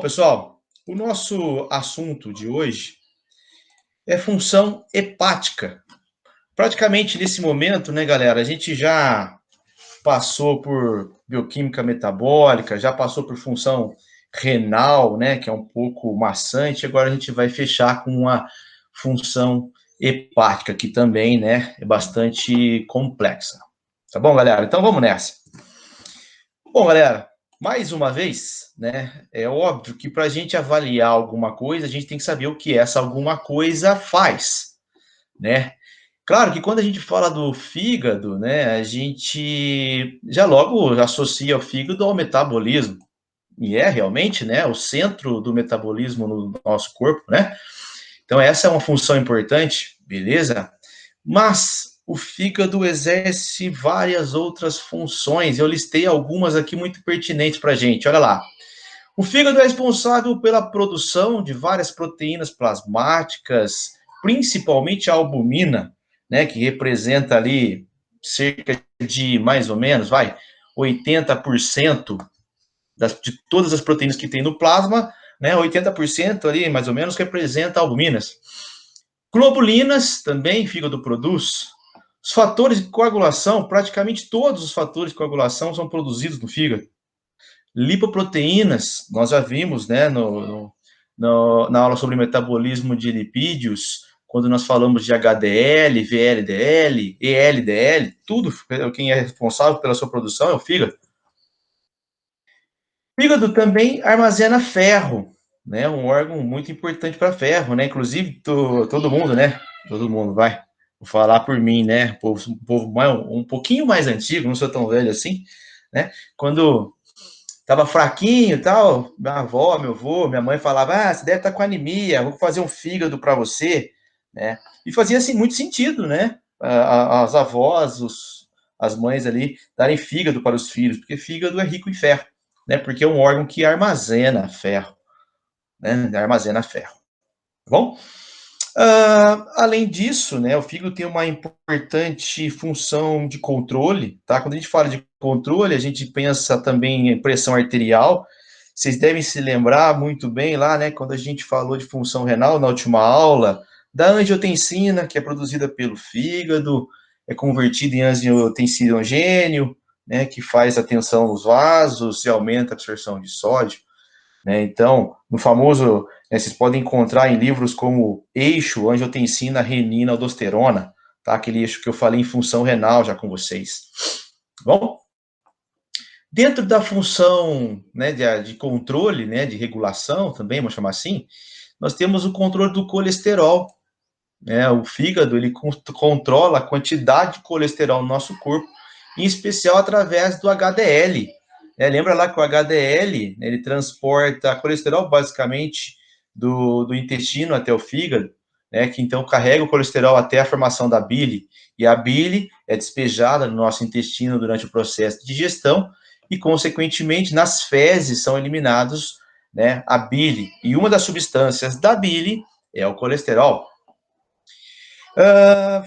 pessoal, o nosso assunto de hoje é função hepática. Praticamente nesse momento, né, galera, a gente já passou por bioquímica metabólica, já passou por função renal, né, que é um pouco maçante, agora a gente vai fechar com uma função hepática, que também, né, é bastante complexa. Tá bom, galera? Então vamos nessa. Bom, galera, mais uma vez, né, é óbvio que para a gente avaliar alguma coisa, a gente tem que saber o que essa alguma coisa faz, né? Claro que quando a gente fala do fígado, né, a gente já logo associa o fígado ao metabolismo, e é realmente, né, o centro do metabolismo no nosso corpo, né? Então essa é uma função importante, beleza? Mas o fígado exerce várias outras funções. Eu listei algumas aqui muito pertinentes para a gente. Olha lá. O fígado é responsável pela produção de várias proteínas plasmáticas, principalmente a albumina, né, que representa ali cerca de mais ou menos, 80% de todas as proteínas que tem no plasma, né, 80% ali, mais ou menos, representa albuminas. Globulinas também, fígado produz. Os fatores de coagulação, praticamente todos os fatores de coagulação são produzidos no fígado. Lipoproteínas, nós já vimos, né, na aula sobre metabolismo de lipídios, quando nós falamos de HDL, VLDL, ELDL, tudo, quem é responsável pela sua produção é o fígado. O fígado também armazena ferro, né, um órgão muito importante para ferro, né, inclusive todo mundo, né, todo mundo, vou falar por mim, né, um povo um pouquinho mais antigo, não sou tão velho assim, né, quando tava fraquinho e tal, minha avó, meu avô, minha mãe falava, você deve estar com anemia, vou fazer um fígado para você, né, e fazia, assim, muito sentido, né, as avós, as mães ali, darem fígado para os filhos, porque fígado é rico em ferro, né, porque é um órgão que armazena ferro, né, armazena ferro, tá bom? Além disso, né, o fígado tem uma importante função de controle, tá? Quando a gente fala de controle, a gente pensa também em pressão arterial. Vocês devem se lembrar muito bem lá, né, quando a gente falou de função renal na última aula, da angiotensina, que é produzida pelo fígado, é convertida em angiotensinogênio, né, que faz a tensão nos vasos e aumenta a absorção de sódio. Né? Então, no famoso, né, vocês podem encontrar em livros como eixo, angiotensina, renina, aldosterona, tá? Aquele eixo que eu falei em função renal já com vocês. Bom, dentro da função, né, de controle, né, de regulação também, vamos chamar assim, nós temos o controle do colesterol. Né? O fígado, ele controla a quantidade de colesterol no nosso corpo, em especial através do HDL. Lembra lá que o HDL, ele transporta colesterol basicamente do intestino até o fígado, né, que então carrega o colesterol até a formação da bile, e a bile é despejada no nosso intestino durante o processo de digestão, e consequentemente nas fezes são eliminados, né, a bile, e uma das substâncias da bile é o colesterol.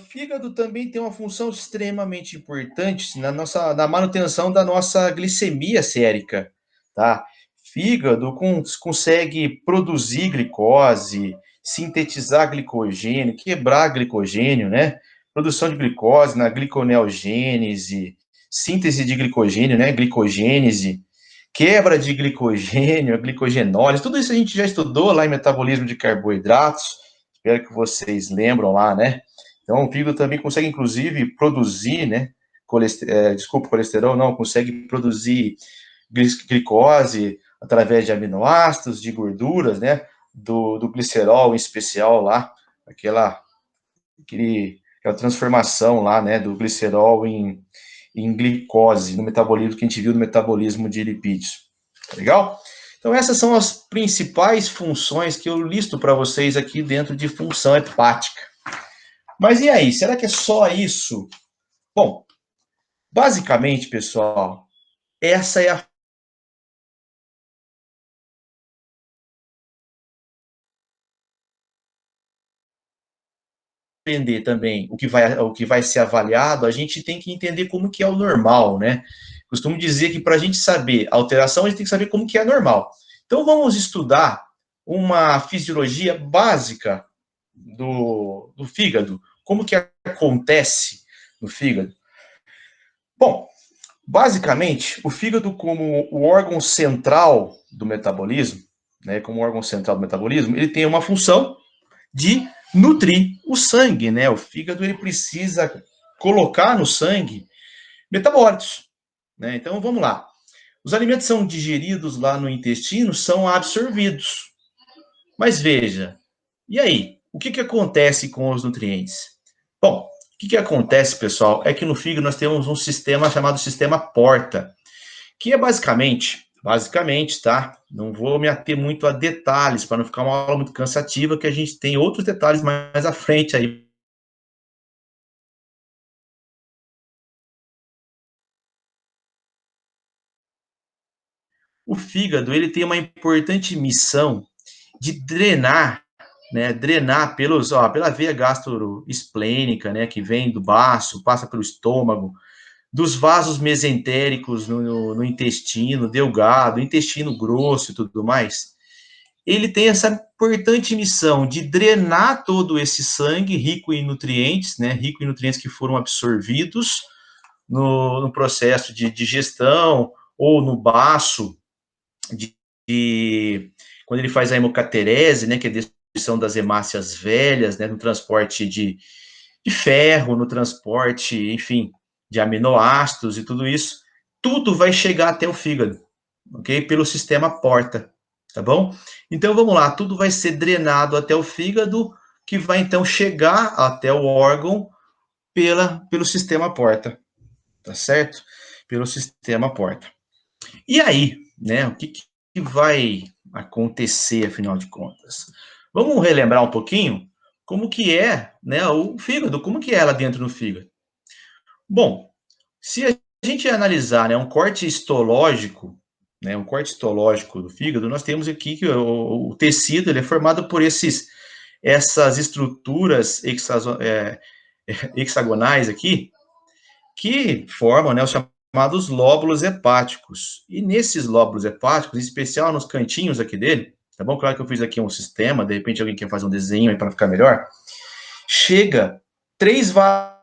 Fígado também tem uma função extremamente importante na manutenção da nossa glicemia sérica, tá? Fígado consegue produzir glicose, sintetizar glicogênio, quebrar glicogênio, né? Produção de glicose na gliconeogênese, síntese de glicogênio, né? Glicogênese, quebra de glicogênio, a glicogenólise, tudo isso a gente já estudou lá em metabolismo de carboidratos. Espero que vocês lembram lá, né? Então, o fígado também consegue, inclusive, produzir, né? Colesterol não, consegue produzir glicose através de aminoácidos, de gorduras, né? Do glicerol em especial lá, aquela transformação lá, né? Do glicerol em glicose, no metabolismo que a gente viu no metabolismo de lipídios. Tá legal? Então, essas são as principais funções que eu listo para vocês aqui dentro de função hepática. Mas e aí, será que é só isso? Bom, basicamente, pessoal, essa é a entender também o que vai ser avaliado, a gente tem que entender como que é o normal, né? Costumo dizer que para a gente saber a alteração, a gente tem que saber como que é normal. Então, vamos estudar uma fisiologia básica do fígado. Como que acontece no fígado? Bom, basicamente, o fígado como o órgão central do metabolismo, né, como órgão central do metabolismo, ele tem uma função de nutrir o sangue, né? O fígado ele precisa colocar no sangue metabólitos, né? Então vamos lá. Os alimentos são digeridos lá no intestino, são absorvidos. Mas veja, e aí? O que acontece com os nutrientes? Bom, o que acontece, pessoal, é que no fígado nós temos um sistema chamado sistema porta, que é basicamente, tá? Não vou me ater muito a detalhes, para não ficar uma aula muito cansativa, que a gente tem outros detalhes mais à frente aí. O fígado, ele tem uma importante missão de drenar, né, drenar pela veia gastroesplênica, né, que vem do baço, passa pelo estômago, dos vasos mesentéricos no intestino delgado, intestino grosso e tudo mais. Ele tem essa importante missão de drenar todo esse sangue rico em nutrientes, né, rico em nutrientes que foram absorvidos no processo de digestão ou no baço, de quando ele faz a hemocaterese, né, que é a destruição das hemácias velhas, né, no transporte de ferro, no transporte, enfim, de aminoácidos e tudo isso, tudo vai chegar até o fígado, ok? Pelo sistema porta, tá bom? Então vamos lá, tudo vai ser drenado até o fígado, que vai então chegar até o órgão pelo sistema porta, tá certo? Pelo sistema porta. E aí, né, o que vai acontecer, afinal de contas? Vamos relembrar um pouquinho como que é, né, o fígado, como que é lá dentro do fígado. Bom, se a gente analisar, né, um corte histológico do fígado, nós temos aqui que o tecido ele é formado por essas estruturas hexagonais aqui, que formam, né, os chamados lóbulos hepáticos. E nesses lóbulos hepáticos, em especial nos cantinhos aqui dele, tá bom? Claro que eu fiz aqui um sistema, de repente alguém quer fazer um desenho aí para ficar melhor. Chega três vasos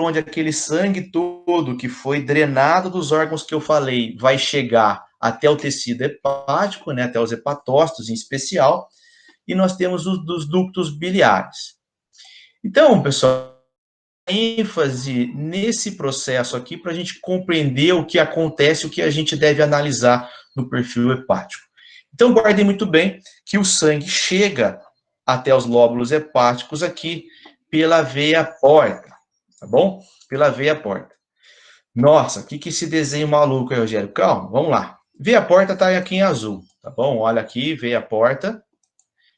onde aquele sangue todo que foi drenado dos órgãos que eu falei vai chegar até o tecido hepático, né, até os hepatócitos em especial, e nós temos os dos ductos biliares. Então, pessoal, ênfase nesse processo aqui para a gente compreender o que acontece, o que a gente deve analisar no perfil hepático. Então, guardem muito bem que o sangue chega até os lóbulos hepáticos aqui pela veia porta, tá bom? Pela veia porta. Nossa, o que esse desenho maluco aí, Rogério? Calma, vamos lá. Veia porta está aqui em azul, tá bom? Olha aqui, veia porta.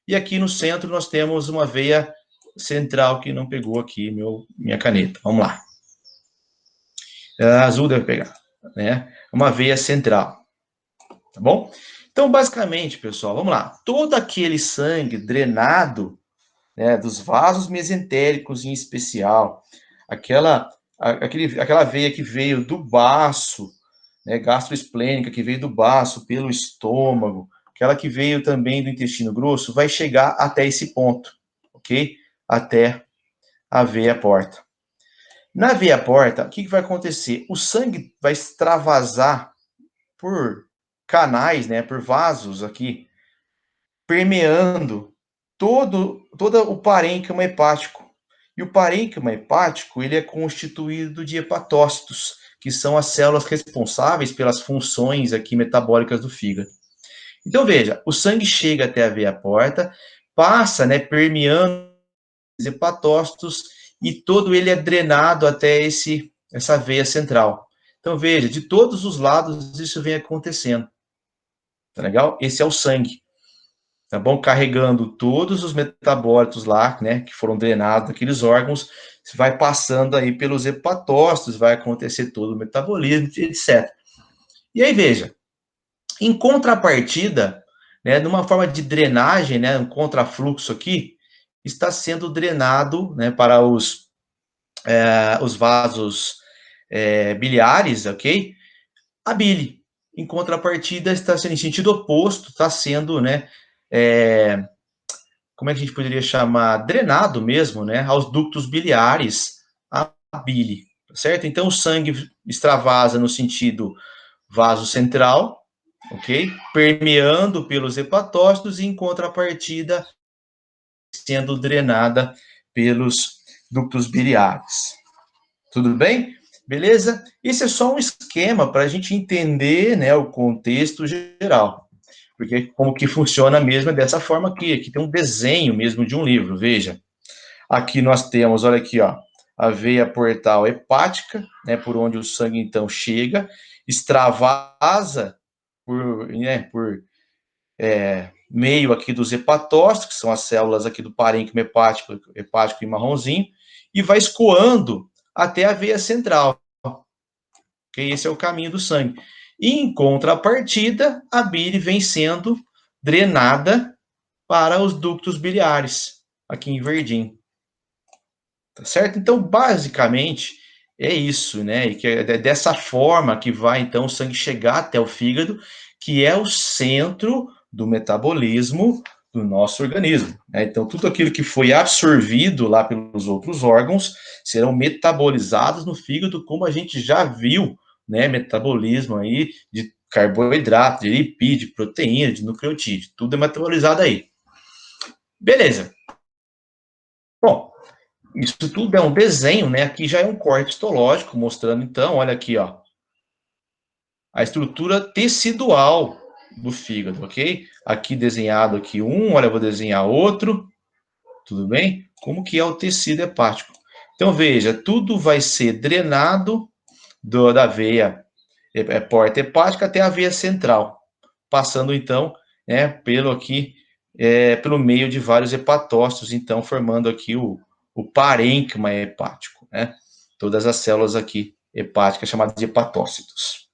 E aqui no centro nós temos uma veia central que não pegou aqui minha caneta. Vamos lá. A azul deve pegar, né? Uma veia central, tá bom? Então, basicamente, pessoal, vamos lá. Todo aquele sangue drenado, né, dos vasos mesentéricos em especial, aquela veia que veio do baço, né, gastroesplênica, que veio do baço pelo estômago, aquela que veio também do intestino grosso, vai chegar até esse ponto, ok? Até a veia porta. Na veia porta, o que vai acontecer? O sangue vai extravasar por canais, né, por vasos aqui, permeando todo o parênquima hepático. E o parênquima hepático, ele é constituído de hepatócitos, que são as células responsáveis pelas funções aqui metabólicas do fígado. Então, veja, o sangue chega até a veia porta, passa, né, permeando os hepatócitos e todo ele é drenado até essa veia central. Então, veja, de todos os lados isso vem acontecendo. Tá legal? Esse é o sangue, tá bom? Carregando todos os metabólitos lá, né, que foram drenados daqueles órgãos, vai passando aí pelos hepatócitos, vai acontecer todo o metabolismo, etc. E aí, veja, em contrapartida, né, numa forma de drenagem, né, um contrafluxo aqui, está sendo drenado, né, para os vasos biliares, ok? A bile. Em contrapartida, está sendo em sentido oposto, está sendo, né, como é que a gente poderia chamar? Drenado mesmo, né, aos ductos biliares, a bile, certo? Então, o sangue extravasa no sentido vaso central, ok? Permeando pelos hepatócitos e, em contrapartida, sendo drenada pelos ductos biliares. Tudo bem? Beleza? Esse é só um esquema para a gente entender, né, o contexto geral. Porque como que funciona mesmo é dessa forma aqui. Aqui tem um desenho mesmo de um livro, veja. Aqui nós temos, olha aqui, ó, a veia portal hepática, né, por onde o sangue então chega, extravasa por meio aqui dos hepatócitos, que são as células aqui do parênquima hepático e marronzinho, e vai escoando até a veia central. Okay? Esse é o caminho do sangue. E, em contrapartida, a bile vem sendo drenada para os ductos biliares, aqui em verdinho. Tá certo? Então, basicamente, é isso, né? E que é dessa forma que vai, então, o sangue chegar até o fígado, que é o centro do metabolismo do nosso organismo. Né? Então, tudo aquilo que foi absorvido lá pelos outros órgãos serão metabolizados no fígado, como a gente já viu, né? Metabolismo aí de carboidrato, de lipídio, proteína, de nucleotídeo, tudo é metabolizado aí. Beleza. Bom, isso tudo é um desenho, né? Aqui já é um corte histológico, mostrando, então, olha aqui, ó, a estrutura tecidual do fígado, ok? Aqui desenhado aqui um, olha, eu vou desenhar outro, tudo bem? Como que é o tecido hepático. Então, veja, tudo vai ser drenado da veia porta hepática até a veia central, passando, então, né, pelo meio de vários hepatócitos, então, formando aqui o parênquima hepático, né? Todas as células aqui hepáticas chamadas de hepatócitos.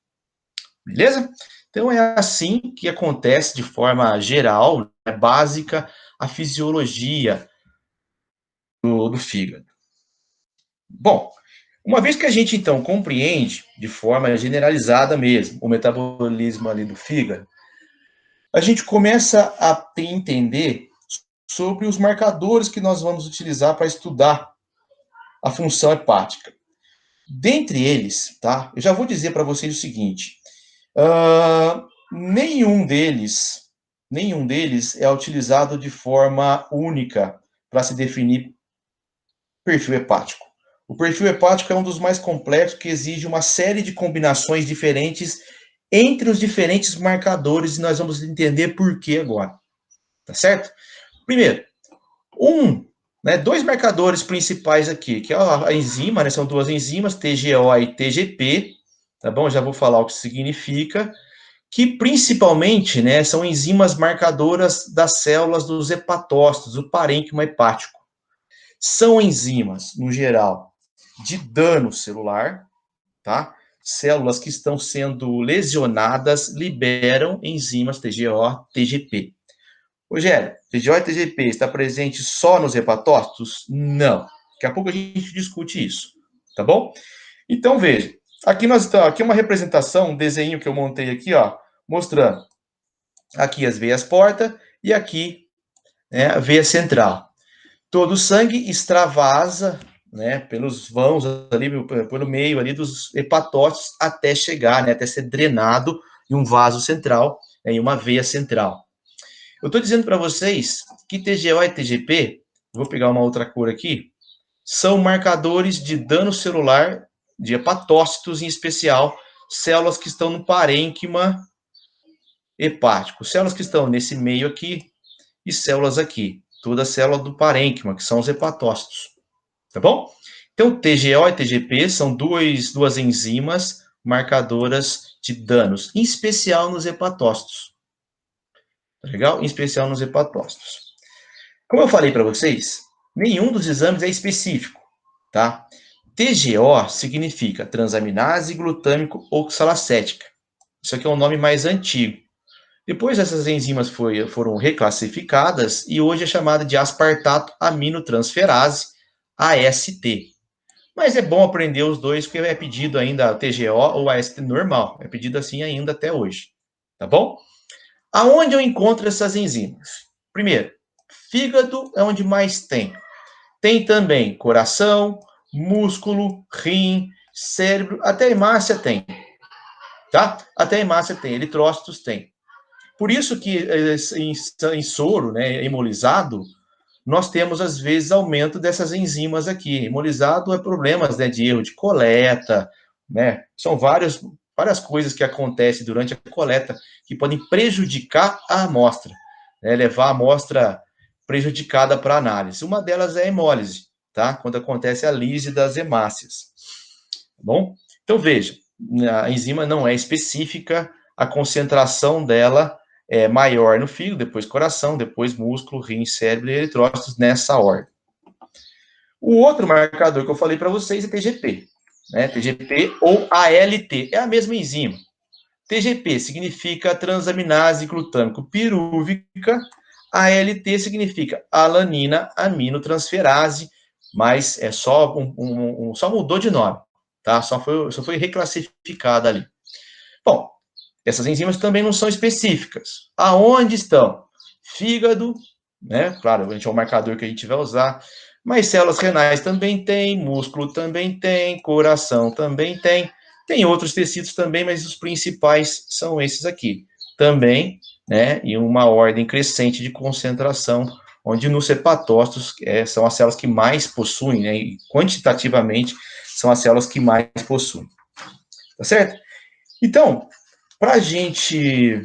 Beleza? Então, é assim que acontece de forma geral, né, básica, a fisiologia do fígado. Bom, uma vez que a gente, então, compreende de forma generalizada mesmo o metabolismo ali do fígado, a gente começa a entender sobre os marcadores que nós vamos utilizar para estudar a função hepática. Dentre eles, tá? Eu já vou dizer para vocês o seguinte: nenhum deles é utilizado de forma única para se definir perfil hepático. O perfil hepático é um dos mais complexos, que exige uma série de combinações diferentes entre os diferentes marcadores, e nós vamos entender por que agora. Tá certo? Primeiro, dois marcadores principais aqui, que é a enzima, né, são duas enzimas, TGO e TGP, tá bom? Já vou falar o que significa, que principalmente, né, são enzimas marcadoras das células dos hepatócitos, do parênquima hepático. São enzimas, no geral, de dano celular, tá? Células que estão sendo lesionadas liberam enzimas TGO, TGP. Rogério, TGO e TGP está presente só nos hepatócitos? Não. Daqui a pouco a gente discute isso, tá bom? Então, veja, aqui é uma representação, um desenho que eu montei aqui, ó, mostrando aqui as veias porta e aqui, né, a veia central. Todo o sangue extravasa, né, pelos vãos ali, pelo meio ali dos hepatócitos até chegar, né, até ser drenado em um vaso central, né, em uma veia central. Eu estou dizendo para vocês que TGO e TGP, vou pegar uma outra cor aqui, são marcadores de dano celular de hepatócitos, em especial células que estão no parênquima hepático, células que estão nesse meio aqui e células aqui, toda célula do parênquima, que são os hepatócitos, tá bom? Então, TGO e TGP são duas enzimas marcadoras de danos, em especial nos hepatócitos. Tá legal? Em especial nos hepatócitos. Como eu falei para vocês, nenhum dos exames é específico, tá? TGO significa transaminase glutâmico oxalacética. Isso aqui é um nome mais antigo. Depois essas enzimas foram reclassificadas e hoje é chamada de aspartato aminotransferase, AST. Mas é bom aprender os dois, porque é pedido ainda TGO ou AST normal. É pedido assim ainda até hoje. Tá bom? Aonde eu encontro essas enzimas? Primeiro, fígado é onde mais tem. Tem também coração, músculo, rim, cérebro, até hemácia tem. Tá? Até hemácia tem, eritrócitos tem. Por isso que em soro, né, hemolizado, nós temos, às vezes, aumento dessas enzimas aqui. Hemolizado é problemas, né, de erro de coleta, né? São várias coisas que acontecem durante a coleta que podem prejudicar a amostra, né, levar a amostra prejudicada para análise. Uma delas é a hemólise, tá? Quando acontece a lise das hemácias. Tá bom? Então, veja, a enzima não é específica, a concentração dela é maior no fígado, depois coração, depois músculo, rim, cérebro e eritrócitos, nessa ordem. O outro marcador que eu falei para vocês é TGP, né? TGP ou ALT, é a mesma enzima. TGP significa transaminase glutâmico pirúvica, ALT significa alanina aminotransferase, mas é só só mudou de nome, tá? Só foi reclassificada ali. Bom, essas enzimas também não são específicas. Aonde estão? Fígado, né? Claro, a gente é o marcador que a gente vai usar. Mas células renais também tem, músculo também tem, coração também tem. Tem outros tecidos também, mas os principais são esses aqui. Também, né? Em uma ordem crescente de concentração, onde nos hepatócitos são as células que mais possuem, né? E quantitativamente são as células que mais possuem. Tá certo? Então, para a gente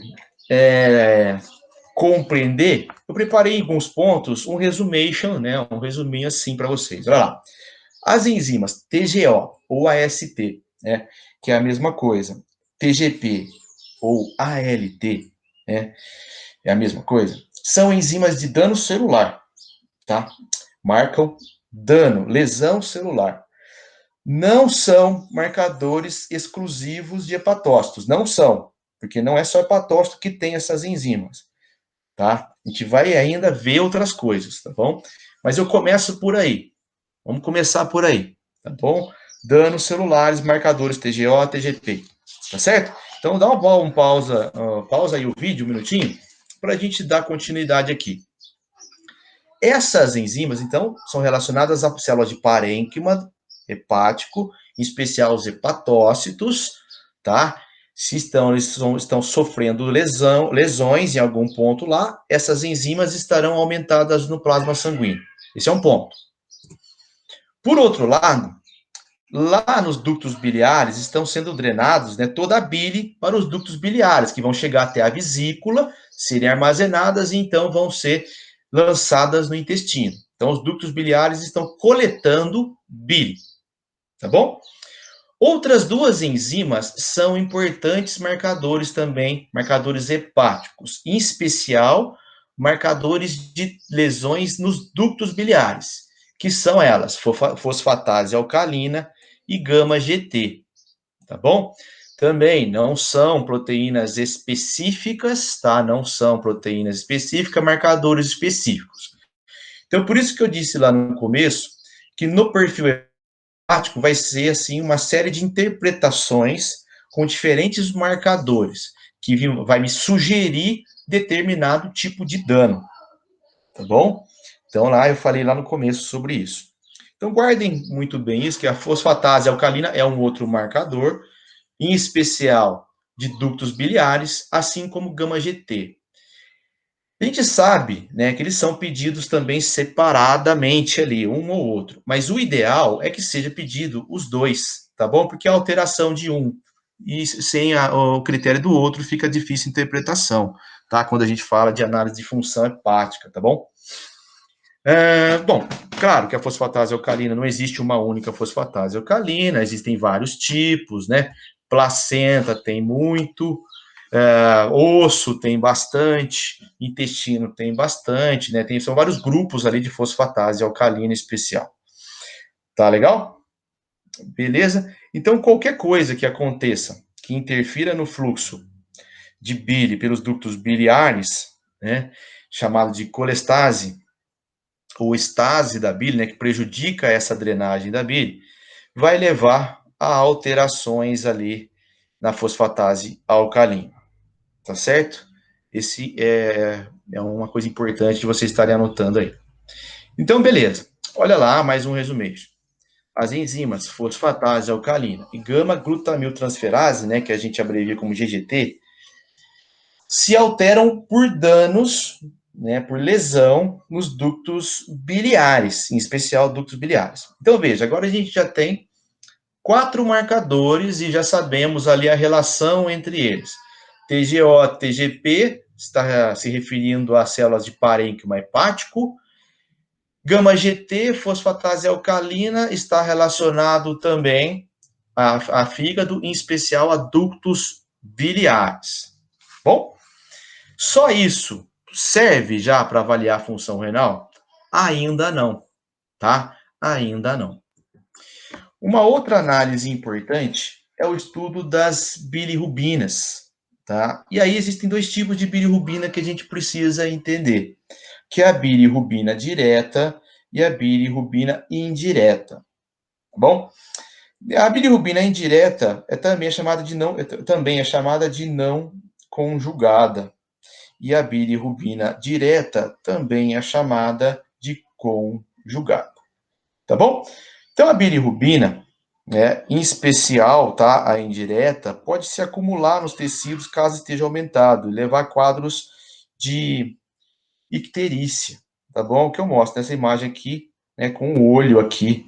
compreender, eu preparei em alguns pontos um resumation, né, um resuminho assim para vocês. Olha lá. As enzimas TGO ou AST, né, que é a mesma coisa, TGP ou ALT, né, é a mesma coisa, são enzimas de dano celular, tá? Marcam dano, lesão celular. Não são marcadores exclusivos de hepatócitos, não são, porque não é só hepatócito que tem essas enzimas, tá? A gente vai ainda ver outras coisas, tá bom? Mas eu começo por aí. Vamos começar por aí, tá bom? Danos celulares, marcadores TGO, TGP, tá certo? Então dá uma pausa, pausa aí o vídeo, um minutinho, para a gente dar continuidade aqui. Essas enzimas, então, são relacionadas a células de parênquima hepático, em especial os hepatócitos, tá? Se eles estão sofrendo lesões em algum ponto lá, essas enzimas estarão aumentadas no plasma sanguíneo. Esse é um ponto. Por outro lado, lá nos ductos biliares estão sendo drenados, né, toda a bile para os ductos biliares, que vão chegar até a vesícula, serem armazenadas e então vão ser lançadas no intestino. Então, os ductos biliares estão coletando bile, tá bom? Outras duas enzimas são importantes marcadores também, marcadores hepáticos, em especial marcadores de lesões nos ductos biliares, que são elas, fosfatase alcalina e gama-GT, tá bom? Também não são proteínas específicas, tá? Não são proteínas específicas, marcadores específicos. Então, por isso que eu disse lá no começo que no perfil hepático vai ser assim uma série de interpretações com diferentes marcadores que vai me sugerir determinado tipo de dano, tá bom? Então lá eu falei lá no começo sobre isso. Então guardem muito bem isso, que a fosfatase alcalina é um outro marcador, em especial de ductos biliares, assim como gama-GT. A gente sabe, né, que eles são pedidos também separadamente ali, um ou outro. Mas o ideal é que seja pedido os dois, tá bom? Porque a alteração de um e sem o critério do outro fica difícil a interpretação, tá? Quando a gente fala de análise de função hepática, tá bom? Bom, claro que a fosfatase alcalina não existe uma única fosfatase alcalina, existem vários tipos, né? Placenta tem muito, osso tem bastante, intestino tem bastante, né? São vários grupos ali de fosfatase alcalina especial. Tá legal? Beleza? Então, qualquer coisa que aconteça que interfira no fluxo de bile pelos ductos biliares, né, chamado de colestase, ou estase da bile, né, que prejudica essa drenagem da bile, vai levar a alterações ali na fosfatase alcalina, tá certo? Esse é uma coisa importante de vocês estarem anotando aí. Então, beleza. Olha lá, mais um resumejo. As enzimas fosfatase alcalina e gama-glutamiltransferase, né, que a gente abrevia como GGT, se alteram por danos, né, por lesão nos ductos biliares, em especial ductos biliares. Então, veja, agora a gente já tem 4 marcadores e já sabemos ali a relação entre eles. TGO, TGP, está se referindo às células de parênquima hepático. Gama-GT, fosfatase alcalina, está relacionado também a fígado, em especial a ductos biliares. Bom, só isso serve já para avaliar a função renal? Ainda não, tá? Ainda não. Uma outra análise importante é o estudo das bilirrubinas, tá? E aí existem 2 tipos de bilirrubina que a gente precisa entender, que é a bilirrubina direta e a bilirrubina indireta, tá bom? A bilirrubina indireta também é chamada de não conjugada, e a bilirrubina direta também é chamada de conjugada, tá bom? Então a bilirrubina, né, em especial, tá, a indireta, pode se acumular nos tecidos caso esteja aumentado e levar a quadros de icterícia, tá bom? O que eu mostro nessa imagem aqui, né, com o olho aqui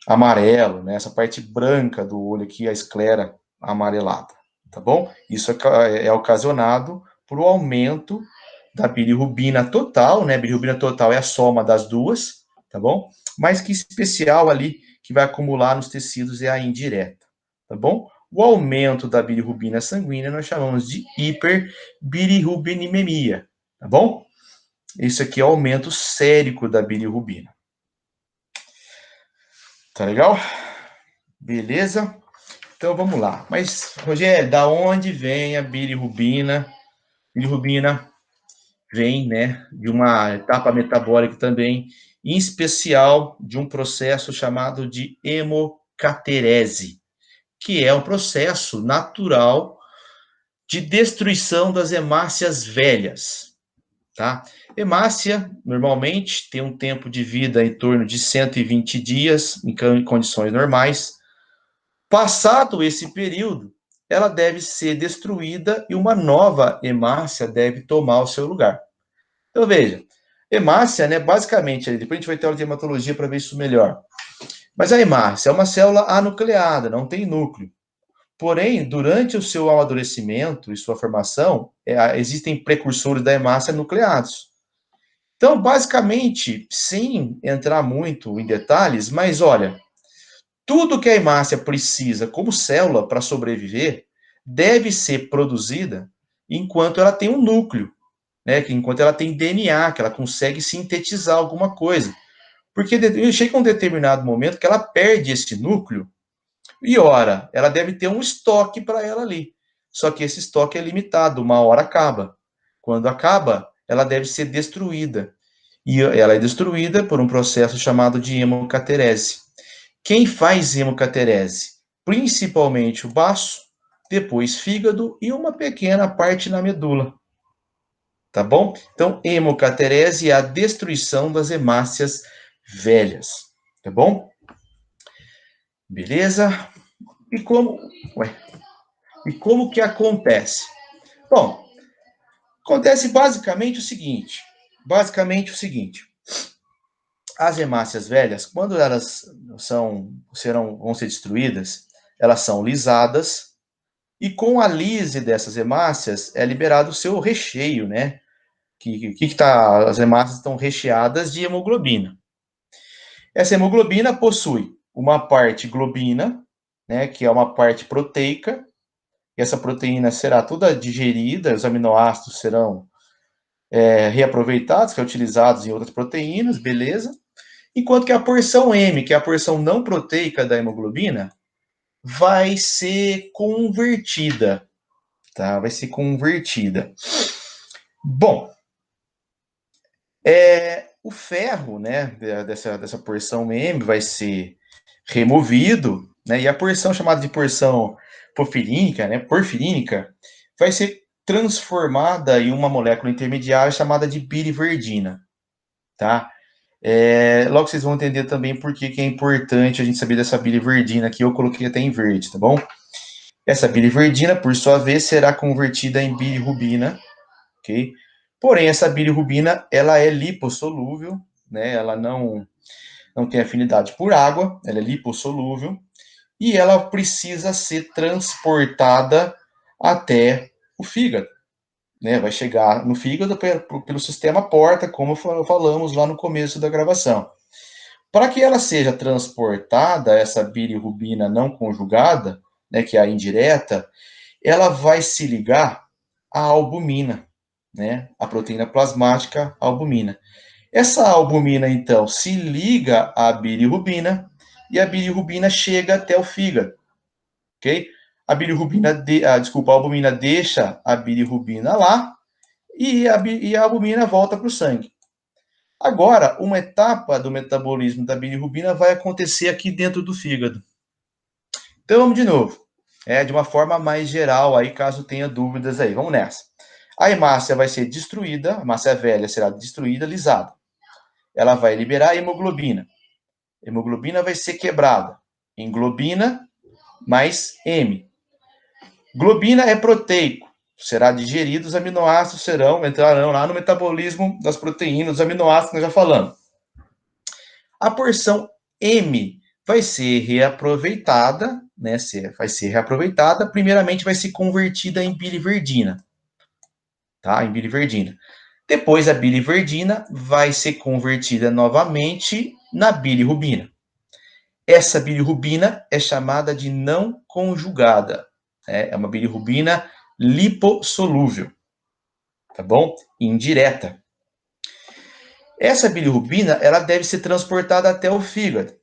amarelo, né, essa parte branca do olho aqui, a esclera amarelada, tá bom? Isso é ocasionado por um aumento da bilirrubina total, né? A bilirrubina total é a soma das duas, tá bom? Mas que especial ali que vai acumular nos tecidos é a indireta, tá bom? O aumento da bilirrubina sanguínea nós chamamos de hiperbilirrubinemia, tá bom? Isso aqui é o aumento sérico da bilirrubina. Tá legal? Beleza? Então vamos lá. Mas, Rogério, da onde vem a bilirrubina? Bilirrubina vem, né, de uma etapa metabólica também, em especial de um processo chamado de hemocaterese, que é um processo natural de destruição das hemácias velhas, tá? Hemácia, normalmente, tem um tempo de vida em torno de 120 dias, em condições normais. Passado esse período, ela deve ser destruída e uma nova hemácia deve tomar o seu lugar. Então, veja, hemácia, né, basicamente, depois a gente vai ter aula de hematologia para ver isso melhor. Mas a hemácia é uma célula anucleada, não tem núcleo. Porém, durante o seu amadurecimento e sua formação, existem precursores da hemácia nucleados. Então, basicamente, sem entrar muito em detalhes, mas olha, tudo que a hemácia precisa como célula para sobreviver deve ser produzida enquanto ela tem um núcleo, né? Enquanto ela tem DNA, que ela consegue sintetizar alguma coisa. Porque chega um determinado momento que ela perde esse núcleo e, ora, ela deve ter um estoque para ela ali. Só que esse estoque é limitado, uma hora acaba. Quando acaba, ela deve ser destruída. E ela é destruída por um processo chamado de hemocaterese. Quem faz hemocaterese? Principalmente o baço, depois fígado e uma pequena parte na medula. Tá bom? Então, hemocaterese é a destruição das hemácias velhas. Tá bom? Beleza? E como, e como que acontece? Bom, acontece basicamente o seguinte. As hemácias velhas, quando elas vão ser destruídas, elas são lisadas, e com a lise dessas hemácias é liberado o seu recheio, né? As hemácias estão recheadas de hemoglobina. Essa hemoglobina possui uma parte globina, né, que é uma parte proteica, e essa proteína será toda digerida, os aminoácidos serão reaproveitados, reutilizados em outras proteínas, beleza? Enquanto que a porção M, que é a porção não proteica da hemoglobina, vai ser convertida tá? Vai ser convertida. Bom, o ferro, né, dessa porção M vai ser removido, né, e a porção chamada de porção porfirínica, né, porfirínica, vai ser transformada em uma molécula intermediária chamada de biliverdina, tá? Logo vocês vão entender também por que é importante a gente saber dessa biliverdina, que eu coloquei até em verde, tá bom? Essa biliverdina, por sua vez, será convertida em bilirrubina, ok? Porém, essa bilirrubina, ela é lipossolúvel, né? Ela não tem afinidade por água, ela é lipossolúvel, e ela precisa ser transportada até o fígado, né? Vai chegar no fígado pelo sistema porta, como falamos lá no começo da gravação. Para que ela seja transportada, essa bilirrubina não conjugada, né, que é a indireta, ela vai se ligar à albumina, né, a proteína plasmática albumina. Essa albumina, então, se liga à bilirrubina e a bilirrubina chega até o fígado, ok? A albumina deixa a bilirrubina lá e a albumina volta para o sangue. Agora, uma etapa do metabolismo da bilirrubina vai acontecer aqui dentro do fígado. Então, vamos de novo. De uma forma mais geral, aí, caso tenha dúvidas aí. Vamos nessa. A hemácia vai ser destruída, a hemácia velha será destruída, lisada. Ela vai liberar a hemoglobina. A hemoglobina vai ser quebrada em globina mais M. Globina é proteico. Será digerido, os aminoácidos entrarão lá no metabolismo das proteínas, dos aminoácidos que nós já falamos. A porção M vai ser reaproveitada, né? Vai ser reaproveitada. Primeiramente, vai ser convertida em biliverdina, tá? Em biliverdina. Depois, a biliverdina vai ser convertida novamente na bilirrubina. Essa bilirrubina é chamada de não conjugada. É uma bilirrubina lipossolúvel, tá bom? Indireta. Essa bilirrubina, ela deve ser transportada até o fígado.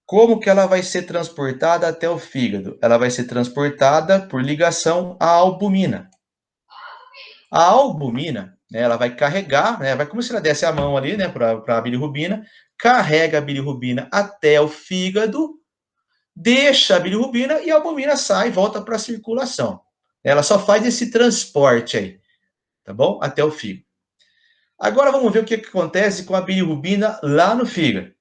Como que ela vai ser transportada até o fígado? Ela vai ser transportada por ligação à albumina. A albumina, né, ela vai carregar, né, vai como se ela desse a mão ali, né, para a bilirrubina, carrega a bilirrubina até o fígado, deixa a bilirrubina e a albumina sai e volta para a circulação. Ela só faz esse transporte aí, tá bom? Até o fígado. Agora vamos ver o que acontece com a bilirrubina lá no fígado.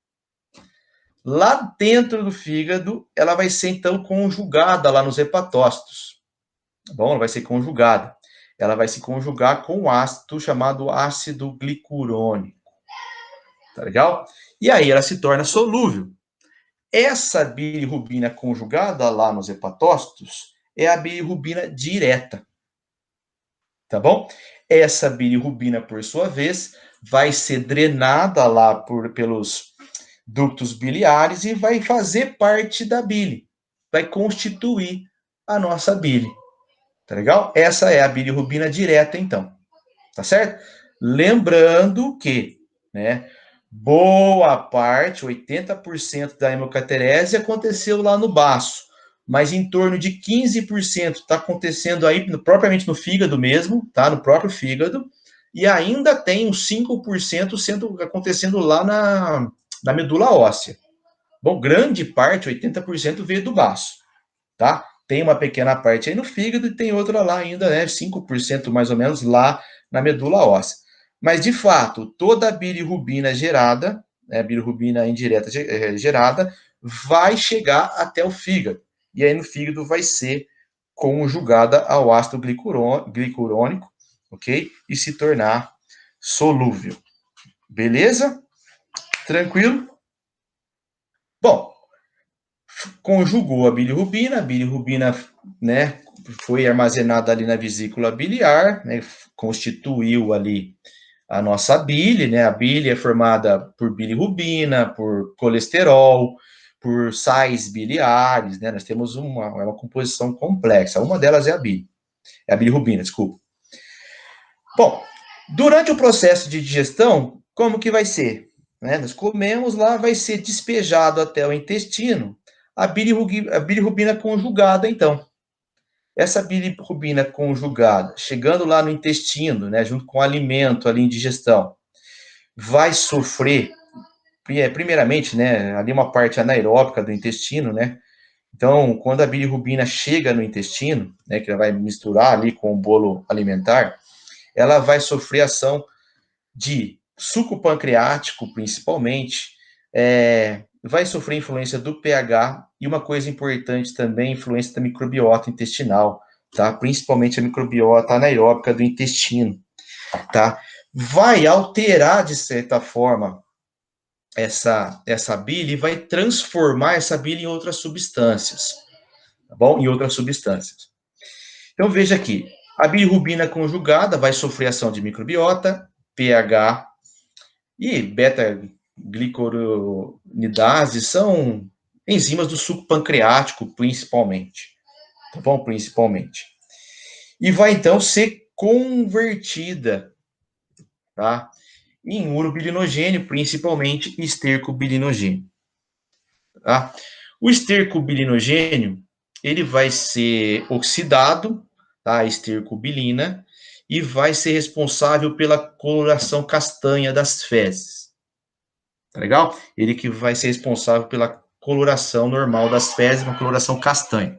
Lá dentro do fígado, ela vai ser então conjugada lá nos hepatócitos. Tá bom? Ela vai ser conjugada. Ela vai se conjugar com um ácido chamado ácido glicurônico. Tá legal? E aí ela se torna solúvel. Essa bilirrubina conjugada lá nos hepatócitos é a bilirrubina direta. Tá bom? Essa bilirrubina, por sua vez, vai ser drenada lá pelos ductos biliares e vai fazer parte da bile. Vai constituir a nossa bile. Tá legal? Essa é a bilirrubina direta, então. Tá certo? Lembrando que, né, boa parte, 80% da hemocaterese aconteceu lá no baço, mas em torno de 15% está acontecendo aí, propriamente no fígado mesmo, tá? No próprio fígado, e ainda tem uns 5% acontecendo lá na medula óssea. Bom, grande parte, 80%, veio do baço, tá? Tem uma pequena parte aí no fígado e tem outra lá ainda, né? 5% mais ou menos lá na medula óssea. Mas, de fato, toda a bilirrubina gerada, né, a bilirrubina indireta gerada, vai chegar até o fígado. E aí no fígado vai ser conjugada ao ácido glicurônico, ok? E se tornar solúvel. Beleza? Tranquilo? Bom, conjugou a bilirrubina, né, foi armazenada ali na vesícula biliar, né, constituiu ali a nossa bile, né, a bile é formada por bilirrubina, por colesterol, por sais biliares, né, nós temos uma composição complexa, uma delas é a bile, é a bilirrubina, desculpa. Bom, durante o processo de digestão, como que vai ser? Né, nós comemos lá, vai ser despejado até o intestino, a bilirrubina conjugada, então. essa bilirrubina conjugada, chegando lá no intestino, né, junto com o alimento ali em digestão, vai sofrer, primeiramente, né, ali uma parte anaeróbica do intestino, né, então, quando a bilirrubina chega no intestino, né, que ela vai misturar ali com o bolo alimentar, ela vai sofrer ação de suco pancreático, principalmente, vai sofrer influência do pH e uma coisa importante também, influência da microbiota intestinal, tá? Principalmente a microbiota anaeróbica do intestino, tá? Vai alterar, de certa forma, essa bile e vai transformar essa bile em outras substâncias, tá bom? Em outras substâncias. Então, veja aqui, a bilirrubina conjugada vai sofrer ação de microbiota, pH e beta-glicuronidase são enzimas do suco pancreático, principalmente. Tá bom? Principalmente. E vai, então, ser convertida, tá? Em urobilinogênio, principalmente esterco bilinogênio. Tá? O esterco bilinogênio, ele vai ser oxidado, tá? A estercobilina, e vai ser responsável pela coloração castanha das fezes. Tá legal? Ele que vai ser responsável pela coloração normal das fezes, uma coloração castanha.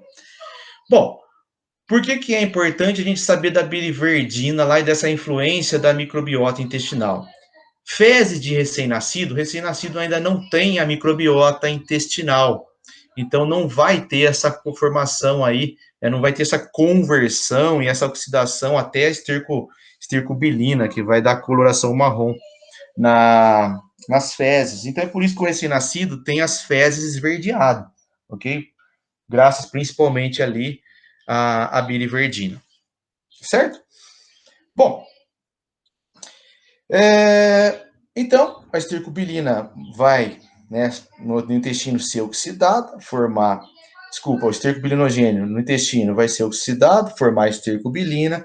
Bom, por que é importante a gente saber da biliverdina lá e dessa influência da microbiota intestinal? Fezes de recém-nascido ainda não tem a microbiota intestinal. Então, não vai ter essa conformação aí, não vai ter essa conversão e essa oxidação até a estercobilina, que vai dar coloração marrom nas fezes. Então, é por isso que o recém-nascido tem as fezes esverdeadas, ok? Graças principalmente ali à biliverdina, certo? Bom, então, a estercobilina vai, né, no intestino ser oxidada, formar, o estercobilinogênio no intestino vai ser oxidado, formar estercobilina.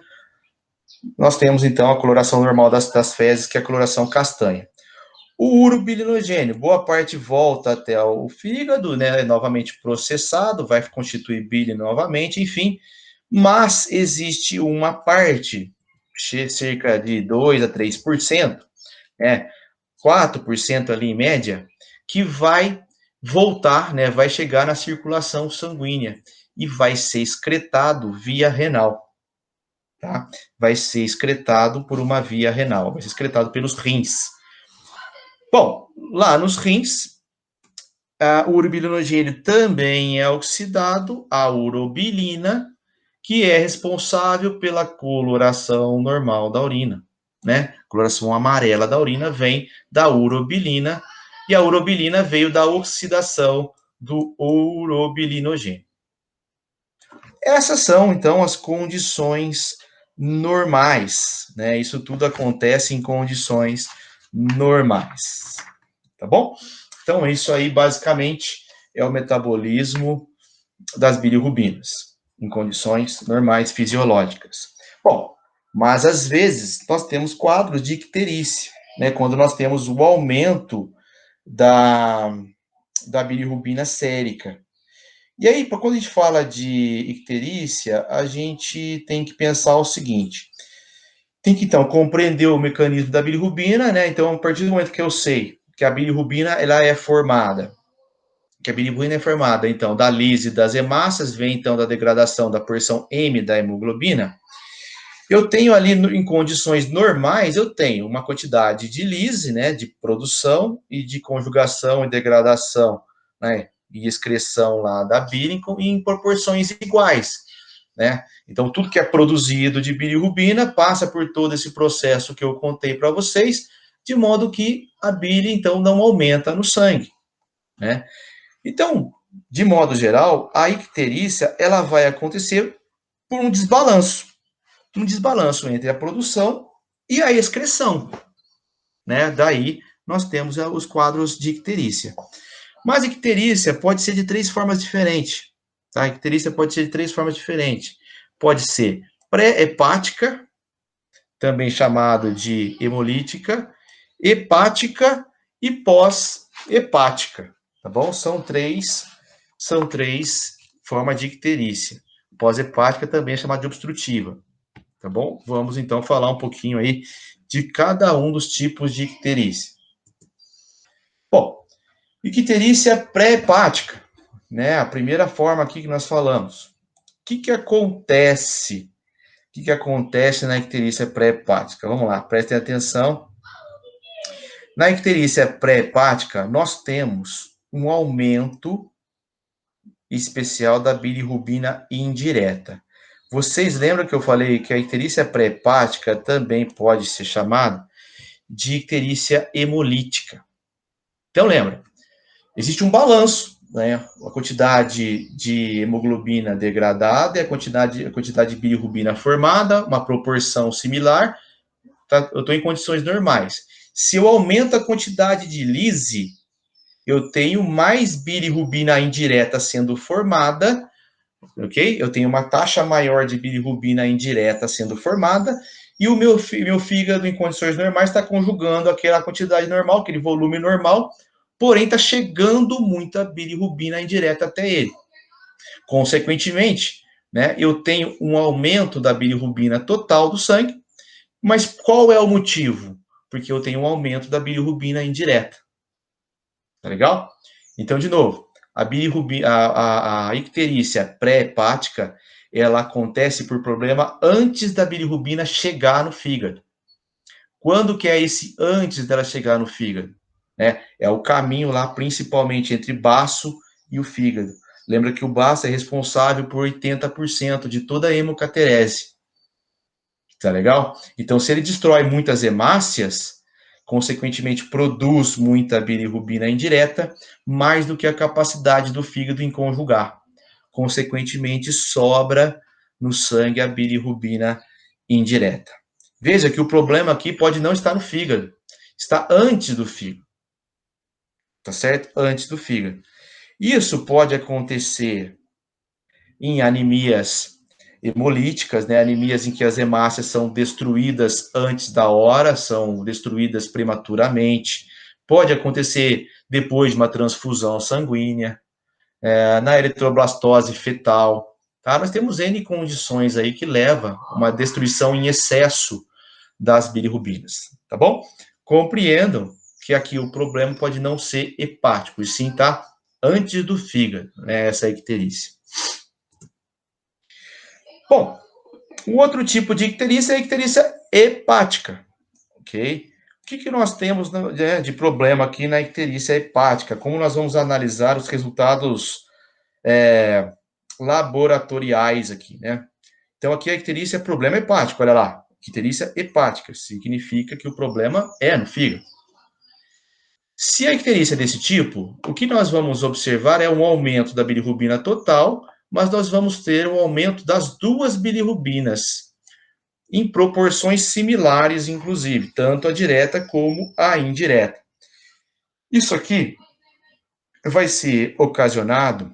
Nós temos, então, a coloração normal das fezes, que é a coloração castanha. O urobilinogênio, boa parte volta até o fígado, né, é novamente processado, vai constituir bile novamente, enfim, mas existe uma parte, cerca de 2 a 3%, 4% ali em média, que vai voltar, né, vai chegar na circulação sanguínea e vai ser excretado via renal, tá? Vai ser excretado por uma via renal, vai ser excretado pelos rins. Bom, lá nos rins, o urobilinogênio também é oxidado a urobilina, que é responsável pela coloração normal da urina, né? A coloração amarela da urina vem da urobilina, e a urobilina veio da oxidação do urobilinogênio. Essas são, então, as condições normais, né? Isso tudo acontece em condições normais, tá bom? Então, isso aí, basicamente, é o metabolismo das bilirrubinas, em condições normais fisiológicas. Bom, mas às vezes nós temos quadros de icterícia, né? Quando nós temos o aumento da bilirrubina sérica. E aí, quando a gente fala de icterícia, a gente tem que pensar o seguinte: tem que, então, compreender o mecanismo da bilirrubina, né? Então, a partir do momento que eu sei que a bilirrubina ela é formada, então, da lise das hemácias, vem, então, da degradação da porção M da hemoglobina, eu tenho ali, em condições normais, eu tenho uma quantidade de lise, né, de produção e de conjugação e degradação, né, e excreção lá da bile em proporções iguais, né? Então, tudo que é produzido de bilirrubina passa por todo esse processo que eu contei para vocês, de modo que a bile, então, não aumenta no sangue, né? Então, de modo geral, a icterícia, ela vai acontecer por um desbalanço entre a produção e a excreção, né? Daí nós temos os quadros de icterícia. Mas a icterícia pode ser de três formas diferentes, tá? A icterícia pode ser de três formas diferentes. Pode ser pré-hepática, também chamado de hemolítica, hepática e pós-hepática, tá bom? São três formas de icterícia. Pós-hepática também é chamada de obstrutiva, tá bom? Vamos então falar um pouquinho aí de cada um dos tipos de icterícia. Bom, icterícia pré-hepática, né? A primeira forma aqui que nós falamos. O que acontece? O que acontece na icterícia pré-hepática? Vamos lá, prestem atenção. Na icterícia pré-hepática, nós temos um aumento especial da bilirrubina indireta. Vocês lembram que eu falei que a icterícia pré-hepática também pode ser chamada de icterícia hemolítica? Então, lembra, existe um balanço, né? A quantidade de hemoglobina degradada e a quantidade de bilirrubina formada, uma proporção similar, tá? Eu estou em condições normais. Se eu aumento a quantidade de lise, eu tenho mais bilirrubina indireta sendo formada, ok? Eu tenho uma taxa maior de bilirrubina indireta sendo formada, e o meu fígado, em condições normais, está conjugando aquela quantidade normal, aquele volume normal, porém está chegando muita bilirrubina indireta até ele. Consequentemente, né, eu tenho um aumento da bilirrubina total do sangue, mas qual é o motivo? Porque eu tenho um aumento da bilirrubina indireta. Tá legal? Então, de novo, a icterícia pré-hepática, ela acontece por problema antes da bilirrubina chegar no fígado. Quando que é esse antes dela chegar no fígado? É o caminho lá, principalmente entre baço e o fígado. Lembra que o baço é responsável por 80% de toda a hemocaterese. Tá legal? Então, se ele destrói muitas hemácias, consequentemente produz muita bilirrubina indireta, mais do que a capacidade do fígado em conjugar. Consequentemente, sobra no sangue a bilirrubina indireta. Veja que o problema aqui pode não estar no fígado, está antes do fígado. Tá certo? Antes do fígado. Isso pode acontecer em anemias hemolíticas, né, anemias em que as hemácias são destruídas antes da hora, são destruídas prematuramente. Pode acontecer depois de uma transfusão sanguínea, na eritroblastose fetal. Tá? Nós temos N condições aí que levam a uma destruição em excesso das bilirrubinas, tá bom? Compreendam que aqui o problema pode não ser hepático, e sim tá antes do fígado, né, essa icterícia. Bom, um outro tipo de icterícia é a icterícia hepática, ok? O que nós temos de problema aqui na icterícia hepática? Como nós vamos analisar os resultados laboratoriais aqui, né? Então, aqui a icterícia é problema hepático, olha lá. Icterícia hepática significa que o problema é no fígado. Se a icterícia é desse tipo, o que nós vamos observar é um aumento da bilirrubina total, mas nós vamos ter um aumento das duas bilirrubinas, em proporções similares, inclusive, tanto a direta como a indireta. Isso aqui vai ser ocasionado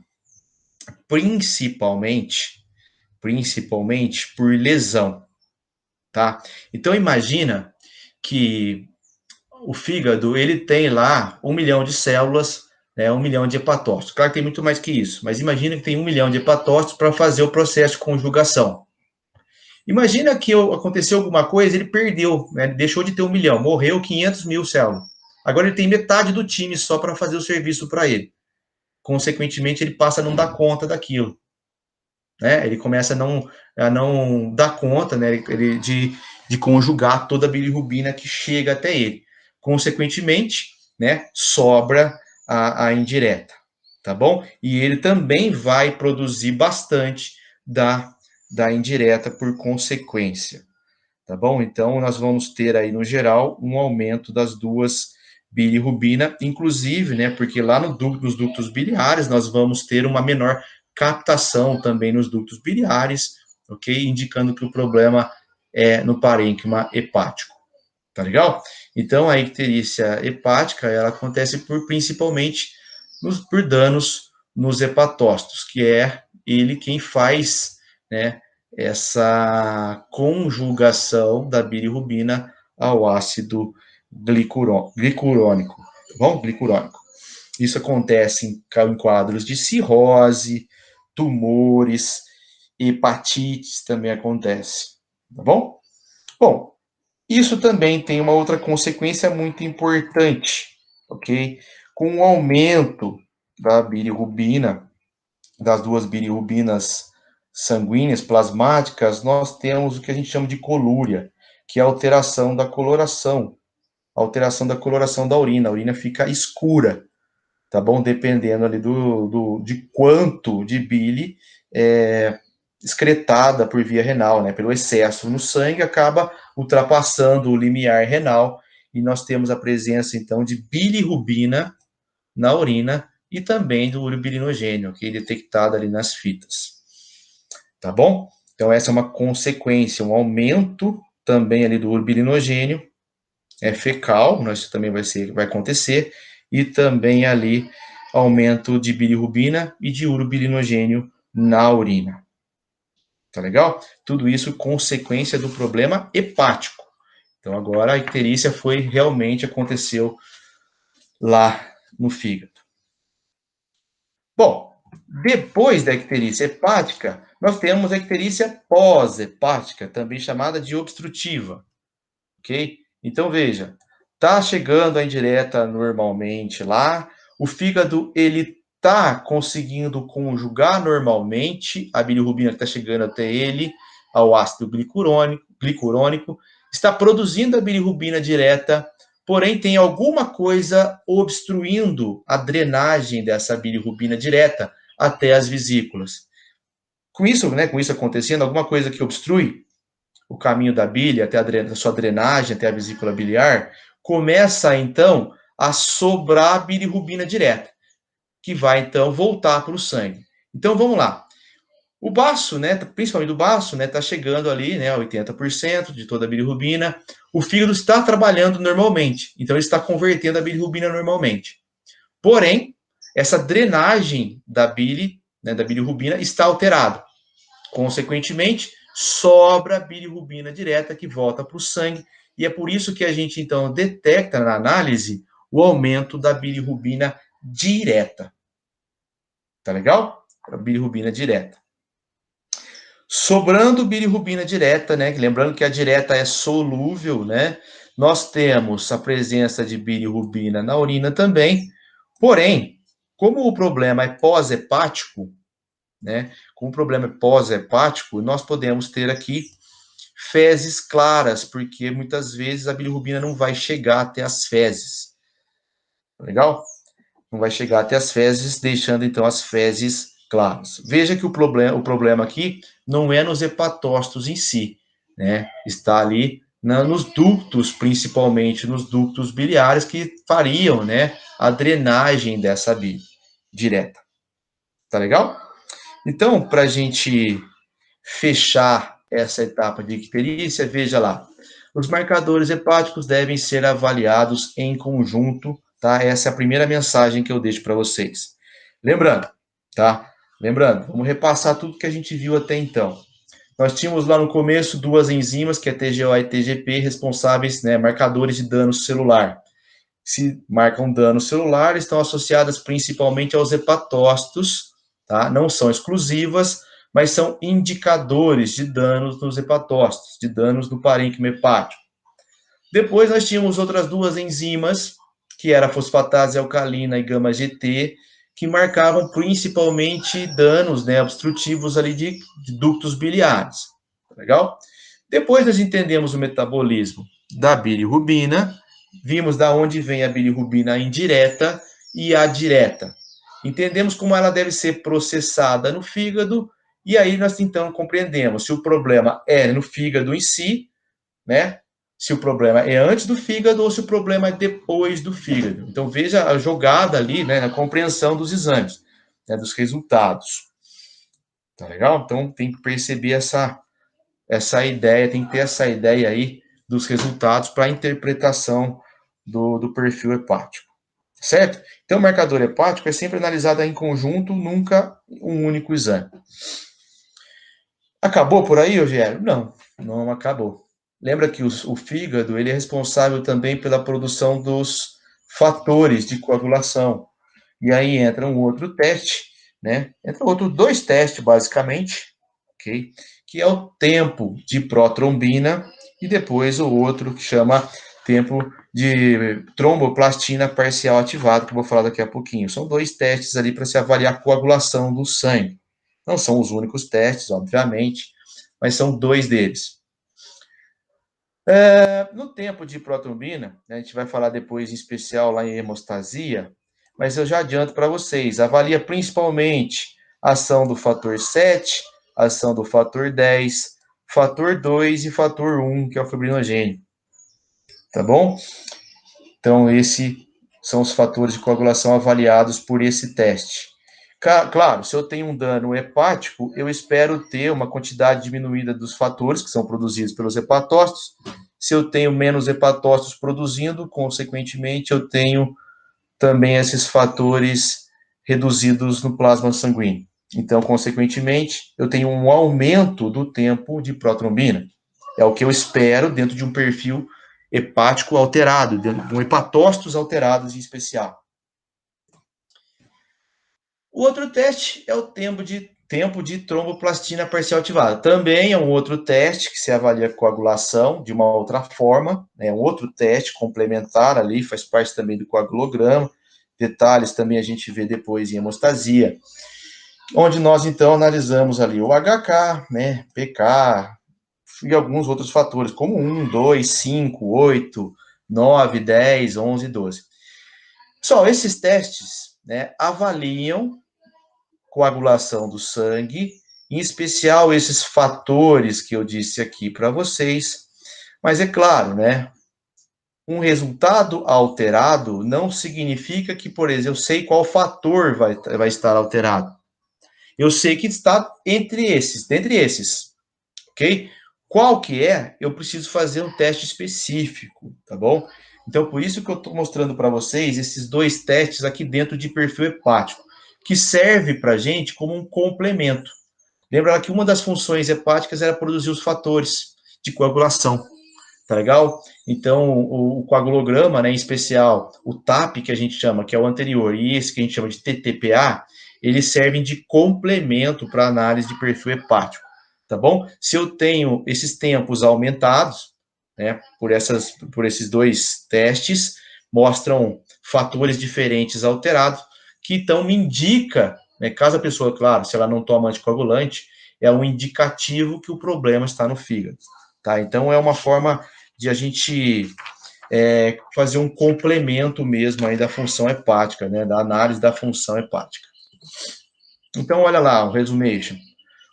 principalmente por lesão, tá? Então imagina que o fígado, ele tem lá 1 milhão de células, né, 1 milhão de hepatócitos. Claro que tem muito mais que isso, mas imagina que tem 1 milhão de hepatócitos para fazer o processo de conjugação. Imagina que aconteceu alguma coisa, ele perdeu, né, ele deixou de ter 1 milhão, morreu 500 mil células. Agora ele tem metade do time só para fazer o serviço para ele. Consequentemente, ele passa a não dar conta daquilo. Né? Ele começa a não dar conta, né, de conjugar toda a bilirrubina que chega até ele. Consequentemente, né, sobra a indireta, tá bom? E ele também vai produzir bastante da indireta por consequência, tá bom? Então, nós vamos ter aí, no geral, um aumento das duas bilirrubina, inclusive, né, porque lá nos ductos biliares nós vamos ter uma menor captação também nos ductos biliares, ok? Indicando que o problema é no parênquima hepático, tá legal? Então, a icterícia hepática, ela acontece principalmente por danos nos hepatócitos, que é ele quem faz, né, essa conjugação da bilirrubina ao ácido glicurônico, tá bom? Glicurônico. Isso acontece em quadros de cirrose, tumores hepatites também acontece, tá bom? Bom, isso também tem uma outra consequência muito importante, ok? Com o aumento da bilirrubina, das duas bilirrubinas sanguíneas plasmáticas, nós temos o que a gente chama de colúria, que é a alteração da coloração da urina. A urina fica escura, tá bom? Dependendo ali de quanto de bile é excretada por via renal, né? Pelo excesso no sangue, acaba ultrapassando o limiar renal e nós temos a presença, então, de bilirrubina na urina e também do urobilinogênio, que é detectado ali nas fitas. Tá bom? Então, essa é uma consequência, um aumento também ali do urobilinogênio fecal, isso também vai acontecer, e também ali aumento de bilirrubina e de urobilinogênio na urina. Tá legal? Tudo isso consequência do problema hepático. Então agora a icterícia realmente aconteceu lá no fígado. Bom, depois da icterícia hepática, nós temos a icterícia pós-hepática, também chamada de obstrutiva, ok? Então veja, tá chegando a indireta normalmente lá, o fígado ele tá conseguindo conjugar normalmente a bilirrubina que está chegando até ele ao ácido glicurônico, está produzindo a bilirrubina direta, porém tem alguma coisa obstruindo a drenagem dessa bilirrubina direta até as vesículas. Com isso, com isso acontecendo, alguma coisa que obstrui o caminho da bile até a sua drenagem, até a vesícula biliar, começa então a sobrar bilirrubina direta, que vai então voltar para o sangue. Então vamos lá. O baço, principalmente o baço, está chegando ali, a 80% de toda a bilirrubina. O fígado está trabalhando normalmente, então ele está convertendo a bilirrubina normalmente. Porém, essa drenagem da bile, da bilirrubina, está alterada. Consequentemente, sobra bilirrubina direta que volta para o sangue, e é por isso que a gente, então, detecta na análise o aumento da bilirrubina direta. Tá legal? A bilirrubina direta. Sobrando bilirrubina direta, lembrando que a direta é solúvel, nós temos a presença de bilirrubina na urina também, porém, como o problema é pós-hepático, com o problema pós-hepático, nós podemos ter aqui fezes claras, porque muitas vezes a bilirrubina não vai chegar até as fezes. Legal? Não vai chegar até as fezes, deixando então as fezes claras. Veja que o problema aqui não é nos hepatócitos em si, Está ali nos ductos, principalmente nos ductos biliares, que fariam, a drenagem dessa bile direta. Tá legal? Então, para a gente fechar essa etapa de icterícia, veja lá. Os marcadores hepáticos devem ser avaliados em conjunto, tá? Essa é a primeira mensagem que eu deixo para vocês. Lembrando, tá? Lembrando, vamos repassar tudo que a gente viu até então. Nós tínhamos lá no começo duas enzimas, que é TGO e TGP, responsáveis, marcadores de dano celular. Se marcam dano celular, estão associadas principalmente aos hepatócitos, tá? Não são exclusivas, mas são indicadores de danos nos hepatócitos, de danos do parênquima hepático. Depois nós tínhamos outras duas enzimas, que era a fosfatase alcalina e gama-GT, que marcavam principalmente danos obstrutivos ali de ductos biliares. Legal? Depois nós entendemos o metabolismo da bilirrubina, vimos da onde vem a bilirrubina indireta e a direta. Entendemos como ela deve ser processada no fígado, e aí nós então compreendemos se o problema é no fígado em si, se o problema é antes do fígado ou se o problema é depois do fígado. Então veja a jogada ali, na compreensão dos exames, dos resultados. Tá legal? Então tem que perceber essa ideia, tem que ter essa ideia aí dos resultados para a interpretação do perfil hepático, certo? Então, o marcador hepático é sempre analisado em conjunto, nunca um único exame. Acabou por aí, Rogério? Não, não acabou. Lembra que o fígado ele é responsável também pela produção dos fatores de coagulação. E aí entra um outro teste, Entra dois testes, basicamente, ok? Que é o tempo de protrombina e depois o outro que chama tempo de tromboplastina parcial ativado, que eu vou falar daqui a pouquinho. São 2 testes ali para se avaliar a coagulação do sangue. Não são os únicos testes, obviamente, mas são 2 deles. No tempo de protrombina, né, a gente vai falar depois em especial lá em hemostasia, mas eu já adianto para vocês, avalia principalmente a ação do fator 7, a ação do fator 10, fator 2 e fator 1, que é o fibrinogênio. Tá bom? Então, esses são os fatores de coagulação avaliados por esse teste. Claro, se eu tenho um dano hepático, eu espero ter uma quantidade diminuída dos fatores que são produzidos pelos hepatócitos. Se eu tenho menos hepatócitos produzindo, consequentemente, eu tenho também esses fatores reduzidos no plasma sanguíneo. Então, consequentemente, eu tenho um aumento do tempo de protrombina. É o que eu espero dentro de um perfil hepático alterado, dentro de um hepatócitos alterados em especial. O outro teste é o tempo de tromboplastina parcial ativada. Também é um outro teste que se avalia a coagulação de uma outra forma, é um outro teste complementar ali, faz parte também do coagulograma. Detalhes também a gente vê depois em hemostasia, onde nós então analisamos ali o HK, né, PK e alguns outros fatores, como 1, 2, 5, 8, 9, 10, 11, 12. Só esses testes, né, avaliam coagulação do sangue, em especial esses fatores que eu disse aqui para vocês. Mas é claro, né? Um resultado alterado não significa que, por exemplo, eu sei qual fator vai estar alterado. Eu sei que está dentre esses, ok? Qual que é? Eu preciso fazer um teste específico, tá bom? Então, por isso que eu estou mostrando para vocês esses 2 testes aqui dentro de perfil hepático, que serve para a gente como um complemento. Lembra que uma das funções hepáticas era produzir os fatores de coagulação, tá legal? Então, o coagulograma, né, em especial o TAP, que a gente chama, que é o anterior, e esse que a gente chama de TTPA, eles servem de complemento para análise de perfil hepático, tá bom? Se eu tenho esses tempos aumentados, né, por esses 2 testes, mostram fatores diferentes alterados, que então me indica, né, caso a pessoa, claro, se ela não toma anticoagulante, é um indicativo que o problema está no fígado, tá? Então, é uma forma de a gente fazer um complemento mesmo aí da função hepática, né, da análise da função hepática. Então, olha lá, o resumation.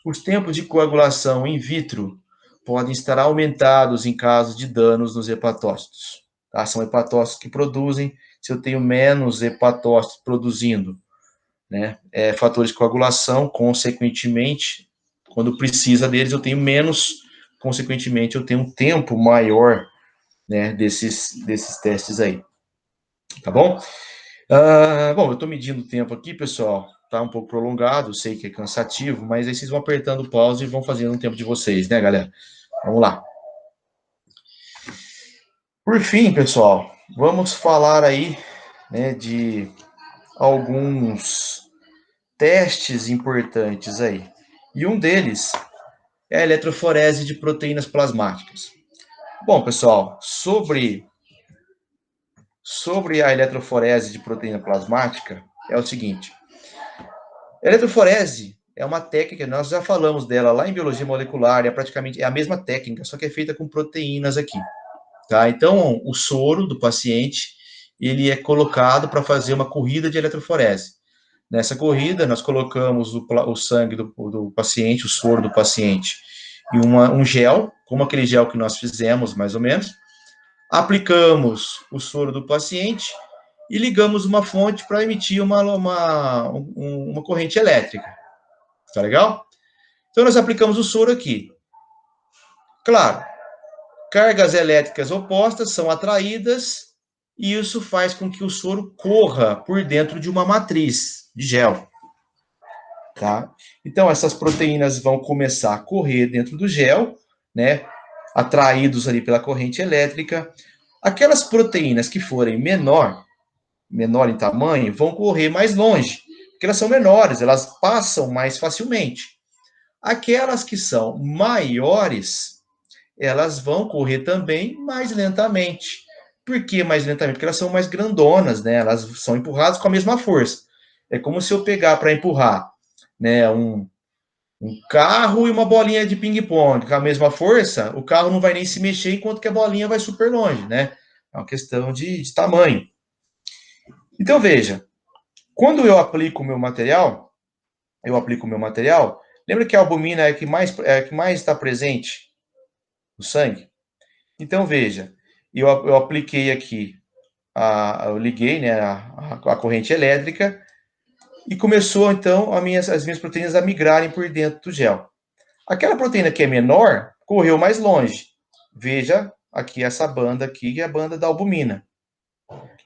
Os tempos de coagulação in vitro podem estar aumentados em caso de danos nos hepatócitos. Tá? São hepatócitos que produzem, se eu tenho menos hepatócitos produzindo, né, fatores de coagulação, consequentemente, quando precisa deles, eu tenho menos, consequentemente, eu tenho um tempo maior, né, desses testes aí. Tá bom? Bom, eu estou medindo o tempo aqui, pessoal. Tá um pouco prolongado, sei que é cansativo, mas aí vocês vão apertando pause e vão fazendo um tempo de vocês, né, galera? Vamos lá. Por fim, pessoal, vamos falar aí, né, de alguns testes importantes aí. E um deles é a eletroforese de proteínas plasmáticas. Bom, pessoal, sobre a eletroforese de proteína plasmática, é o seguinte. A eletroforese é uma técnica, nós já falamos dela lá em biologia molecular, praticamente a mesma técnica, só que é feita com proteínas aqui. Tá? Então, o soro do paciente, ele é colocado para fazer uma corrida de eletroforese. Nessa corrida, nós colocamos o sangue do paciente, o soro do paciente, e um gel, como aquele gel que nós fizemos, mais ou menos. Aplicamos o soro do paciente e ligamos uma fonte para emitir uma corrente elétrica. Tá legal? Então, nós aplicamos o soro aqui. Claro, cargas elétricas opostas são atraídas e isso faz com que o soro corra por dentro de uma matriz de gel. Tá? Então, essas proteínas vão começar a correr dentro do gel, né? Atraídos ali pela corrente elétrica. Aquelas proteínas que forem menor em tamanho, vão correr mais longe, porque elas são menores, elas passam mais facilmente. Aquelas que são maiores, elas vão correr também mais lentamente. Por que mais lentamente? Porque elas são mais grandonas, né? Elas são empurradas com a mesma força. É como se eu pegar para empurrar, né, um carro e uma bolinha de ping-pong com a mesma força, o carro não vai nem se mexer enquanto que a bolinha vai super longe, né? É uma questão de tamanho. Então, veja, quando eu aplico o meu material, lembra que a albumina é a que mais está presente no sangue? Então, veja, eu apliquei aqui, eu liguei, né, a corrente elétrica e começou, então, as minhas proteínas a migrarem por dentro do gel. Aquela proteína que é menor correu mais longe. Veja aqui essa banda aqui, que é a banda da albumina.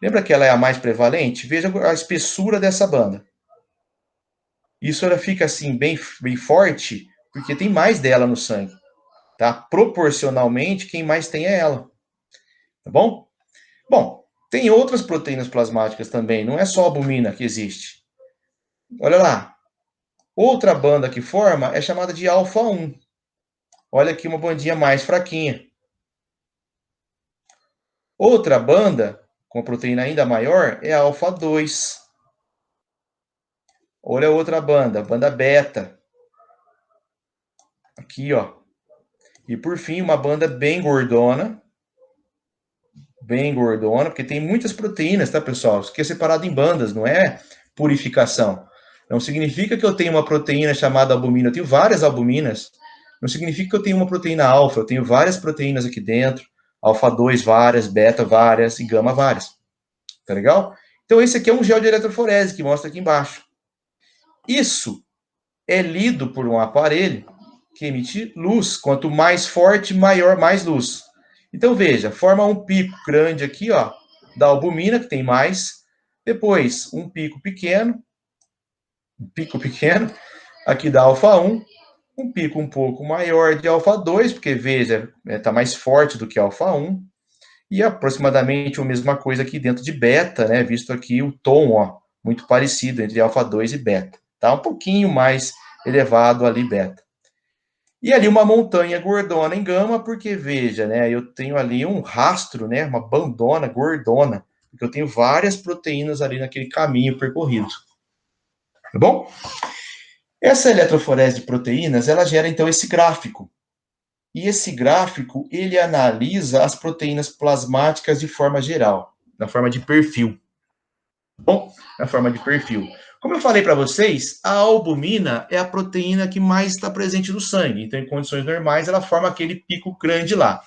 Lembra que ela é a mais prevalente? Veja a espessura dessa banda. Isso ela fica assim bem forte, porque tem mais dela no sangue, tá? Proporcionalmente, quem mais tem é ela, tá bom? Bom, tem outras proteínas plasmáticas também, não é só a albumina que existe. Olha lá, outra banda que forma é chamada de alfa 1. Olha aqui uma bandinha mais fraquinha. Outra banda, com a proteína ainda maior, é a alfa 2. Olha a outra banda, a banda beta. Aqui, ó. E por fim, uma banda bem gordona, porque tem muitas proteínas, tá, pessoal? Isso aqui é separado em bandas, não é purificação. Não significa que eu tenho uma proteína chamada albumina, eu tenho várias albuminas. Não significa que eu tenho uma proteína alfa, eu tenho várias proteínas aqui dentro, alfa 2 várias, beta várias e gama várias. Tá legal? Então esse aqui é um gel de eletroforese que mostra aqui embaixo. Isso é lido por um aparelho que emite luz. Quanto mais forte, maior, mais luz. Então veja, forma um pico grande aqui, ó, da albumina, que tem mais. Depois, um pico pequeno, aqui da alfa 1, um pico um pouco maior de alfa 2, porque veja, está mais forte do que alfa 1, e aproximadamente a mesma coisa aqui dentro de beta, né, visto aqui o tom, ó, muito parecido entre alfa 2 e beta. Tá um pouquinho mais elevado ali beta. E ali uma montanha gordona em gama, porque veja, né, eu tenho ali um rastro, né, uma bandona gordona, porque eu tenho várias proteínas ali naquele caminho percorrido. Tá bom? Essa eletroforese de proteínas, ela gera então esse gráfico. E esse gráfico, ele analisa as proteínas plasmáticas de forma geral, na forma de perfil. Bom, na forma de perfil. Como eu falei para vocês, a albumina é a proteína que mais está presente no sangue. Então, em condições normais, ela forma aquele pico grande lá.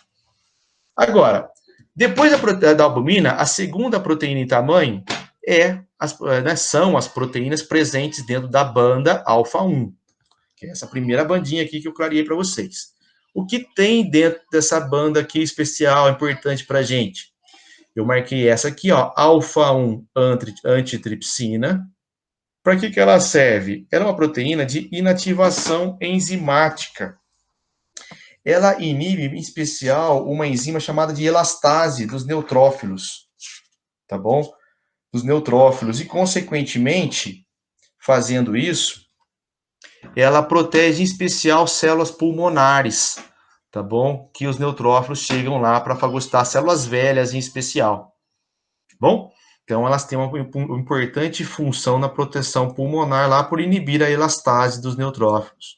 Agora, depois da albumina, a segunda proteína em tamanho são as proteínas presentes dentro da banda alfa 1, que é essa primeira bandinha aqui que eu clareei para vocês. O que tem dentro dessa banda aqui especial, importante para a gente? Eu marquei essa aqui, ó, alfa 1 antitripsina. Para que ela serve? Ela é uma proteína de inativação enzimática. Ela inibe, em especial, uma enzima chamada de elastase dos neutrófilos, tá bom? Dos neutrófilos. E, consequentemente, fazendo isso, ela protege, em especial, células pulmonares, tá bom? Que os neutrófilos chegam lá para fagocitar células velhas, em especial, tá bom? Então, elas têm uma importante função na proteção pulmonar lá por inibir a elastase dos neutrófilos.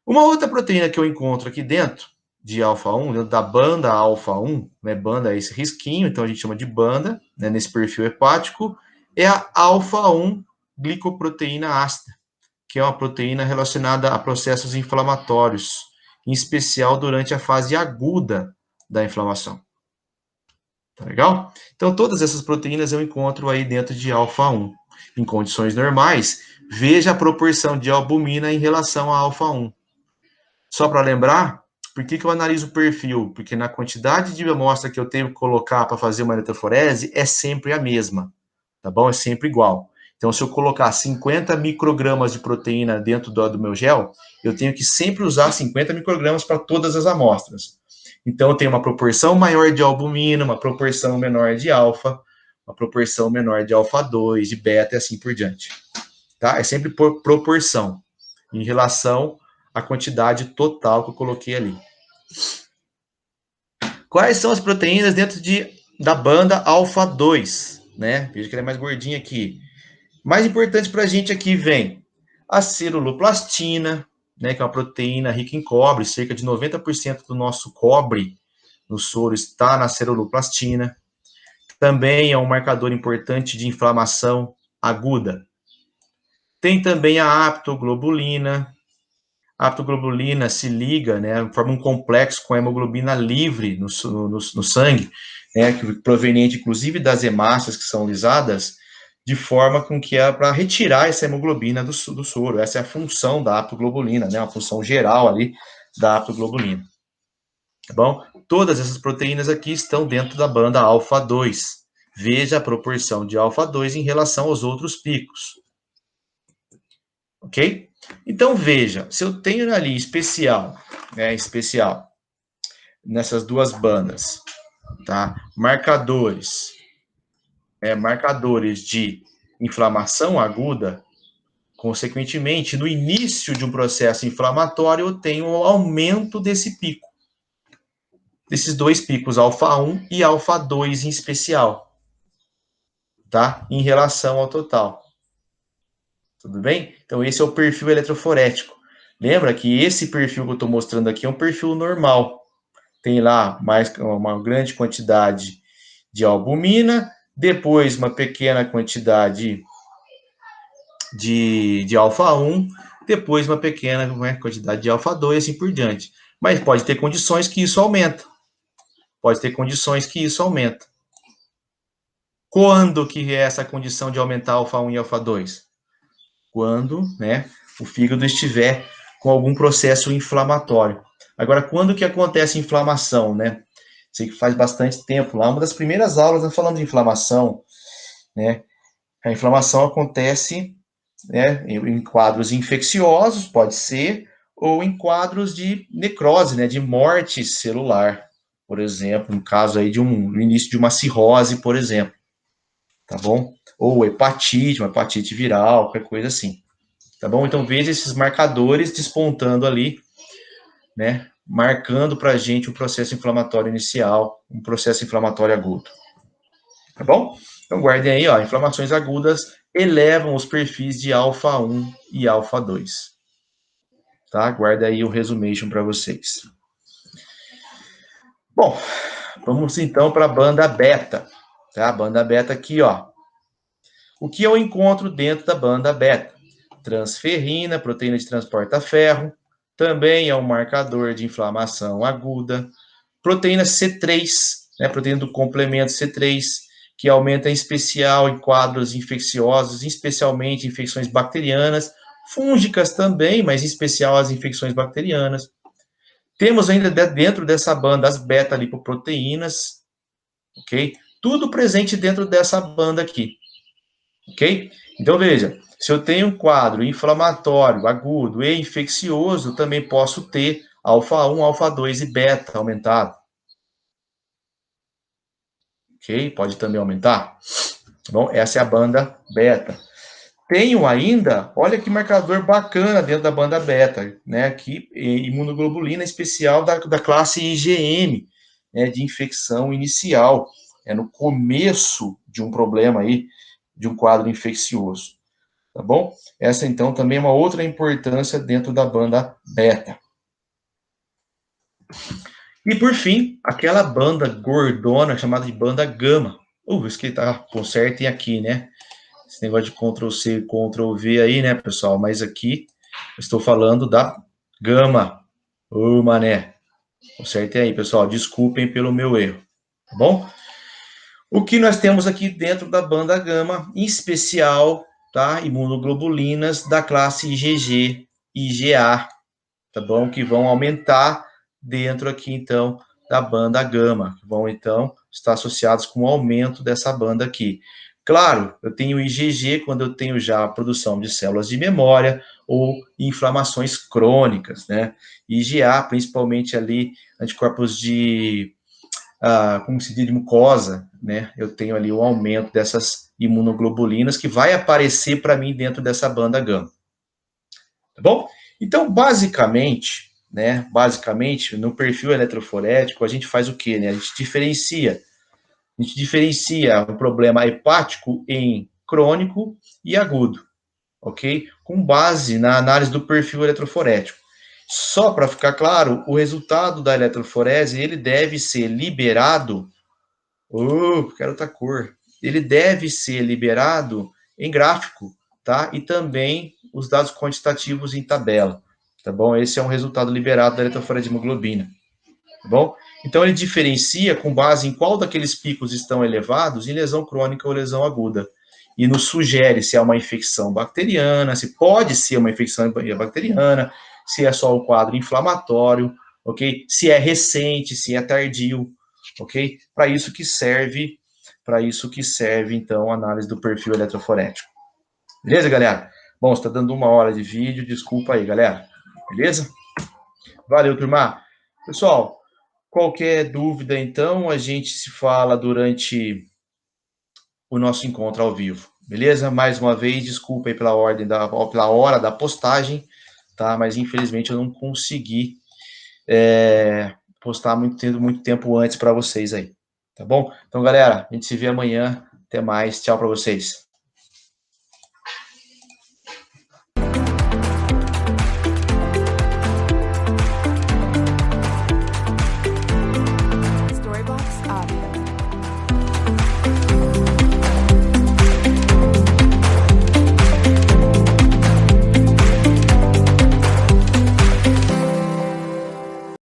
Uma outra proteína que eu encontro aqui dentro de alfa-1, dentro da banda alfa-1, né, banda é esse risquinho, então a gente chama de banda, né, nesse perfil hepático, é a alfa-1 glicoproteína ácida, que é uma proteína relacionada a processos inflamatórios, em especial durante a fase aguda da inflamação. Tá legal? Então, todas essas proteínas eu encontro aí dentro de alfa-1. Em condições normais, veja a proporção de albumina em relação a alfa-1. Só para lembrar, por que eu analiso o perfil? Porque na quantidade de amostra que eu tenho que colocar para fazer uma eletroforese é sempre a mesma, tá bom? É sempre igual. Então, se eu colocar 50 microgramas de proteína dentro do meu gel, eu tenho que sempre usar 50 microgramas para todas as amostras. Então, eu tenho uma proporção maior de albumina, uma proporção menor de alfa, uma proporção menor de alfa 2, de beta e assim por diante. Tá? É sempre por proporção. em relação à quantidade total que eu coloquei ali. Quais são as proteínas dentro da banda alfa 2, né? Veja que ela é mais gordinha aqui. Mais importante para a gente aqui vem a ceruloplastina, né, que é uma proteína rica em cobre, cerca de 90% do nosso cobre no soro está na ceruloplastina. Também é um marcador importante de inflamação aguda. Tem também a aptoglobulina. A aptoglobulina se liga, né, forma um complexo com a hemoglobina livre no sangue, né, que proveniente inclusive das hemácias que são lisadas, de forma com que é para retirar essa hemoglobina do soro. Essa é a função da aptoglobulina, né, uma função geral ali da aptoglobulina. Tá bom? Todas essas proteínas aqui estão dentro da banda alfa 2. Veja a proporção de alfa 2 em relação aos outros picos. Ok? Então, veja, se eu tenho ali especial, nessas duas bandas, tá? Marcadores de inflamação aguda, consequentemente, no início de um processo inflamatório, eu tenho um aumento desse pico. Desses dois picos, alfa 1 e alfa 2 em especial, tá? Em relação ao total. Tudo bem? Então, esse é o perfil eletroforético. Lembra que esse perfil que eu estou mostrando aqui é um perfil normal. Tem lá uma grande quantidade de albumina, depois uma pequena quantidade de alfa 1, depois uma pequena quantidade de alfa 2, assim por diante. Mas pode ter condições que isso aumenta. Pode ter condições que isso aumenta. Quando que é essa condição de aumentar alfa 1 e alfa 2? Quando, né, o fígado estiver com algum processo inflamatório. Agora, quando que acontece inflamação, né? Sei que faz bastante tempo lá, uma das primeiras aulas nós falamos de inflamação, né? A inflamação acontece, né, em quadros infecciosos, pode ser, ou em quadros de necrose, né, de morte celular, por exemplo, no caso aí no início de uma cirrose, por exemplo, tá bom? Ou hepatite, uma hepatite viral, qualquer coisa assim, tá bom? Então veja esses marcadores despontando ali, né, marcando para a gente um processo inflamatório inicial, um processo inflamatório agudo, tá bom? Então guardem aí, ó, inflamações agudas elevam os perfis de alfa 1 e alfa 2, tá? Guarda aí o resumation para vocês. Bom, vamos então para a banda beta, tá? A banda beta aqui, ó. O que eu encontro dentro da banda beta? Transferrina, proteína de transporta-ferro, também é um marcador de inflamação aguda. Proteína C3, né, proteína do complemento C3, que aumenta em especial em quadros infecciosos, especialmente infecções bacterianas, fúngicas também, mas em especial as infecções bacterianas. Temos ainda dentro dessa banda as beta-lipoproteínas, ok? Tudo presente dentro dessa banda aqui, ok? Então, veja, se eu tenho um quadro inflamatório, agudo e infeccioso, também posso ter alfa 1, alfa 2 e beta aumentado. Ok? Pode também aumentar. Bom, essa é a banda beta. Tenho ainda, olha que marcador bacana dentro da banda beta, né? Aqui, imunoglobulina especial da classe IgM, né? De infecção inicial. É no começo de um problema aí, de um quadro infeccioso. Tá bom? Essa, então, também é uma outra importância dentro da banda beta. E, por fim, aquela banda gordona chamada de banda gama. Isso que tá, consertem aqui, né? Esse negócio de Ctrl+C, Ctrl+V aí, né, pessoal? Mas aqui, eu estou falando da gama. Mané. Consertem aí, pessoal. Desculpem pelo meu erro. Tá bom? O que nós temos aqui dentro da banda gama, em especial, tá? Imunoglobulinas da classe IgG, IgA, tá bom? Que vão aumentar dentro aqui, então, da banda gama, que vão, então, estar associados com o aumento dessa banda aqui. Claro, eu tenho IgG quando eu tenho já a produção de células de memória ou inflamações crônicas, né? IgA, principalmente ali, anticorpos como se diz, de mucosa, né? Eu tenho ali o aumento dessas imunoglobulinas que vai aparecer para mim dentro dessa banda gama. Tá bom? Então, basicamente, né, no perfil eletroforético, a gente faz o quê, né? A gente diferencia o problema hepático em crônico e agudo, ok? Com base na análise do perfil eletroforético. Só para ficar claro, o resultado da eletroforese, ele deve ser liberado, quero outra cor, ele deve ser liberado em gráfico, tá? E também os dados quantitativos em tabela, tá bom? Esse é um resultado liberado da eletroforese de hemoglobina, tá bom? Então, ele diferencia com base em qual daqueles picos estão elevados em lesão crônica ou lesão aguda. E nos sugere se é uma infecção bacteriana, se pode ser uma infecção bacteriana, se é só o quadro inflamatório, ok? Se é recente, se é tardio, ok? Para isso que serve, então, a análise do perfil eletroforético. Beleza, galera? Bom, está dando 1 hora de vídeo, desculpa aí, galera. Beleza? Valeu, turma. Pessoal, qualquer dúvida, então, a gente se fala durante o nosso encontro ao vivo, beleza? Mais uma vez, desculpa aí pela hora da postagem, tá? Mas infelizmente eu não consegui postar muito tempo antes para vocês aí, tá bom? Então, galera, a gente se vê amanhã. Até mais. Tchau para vocês.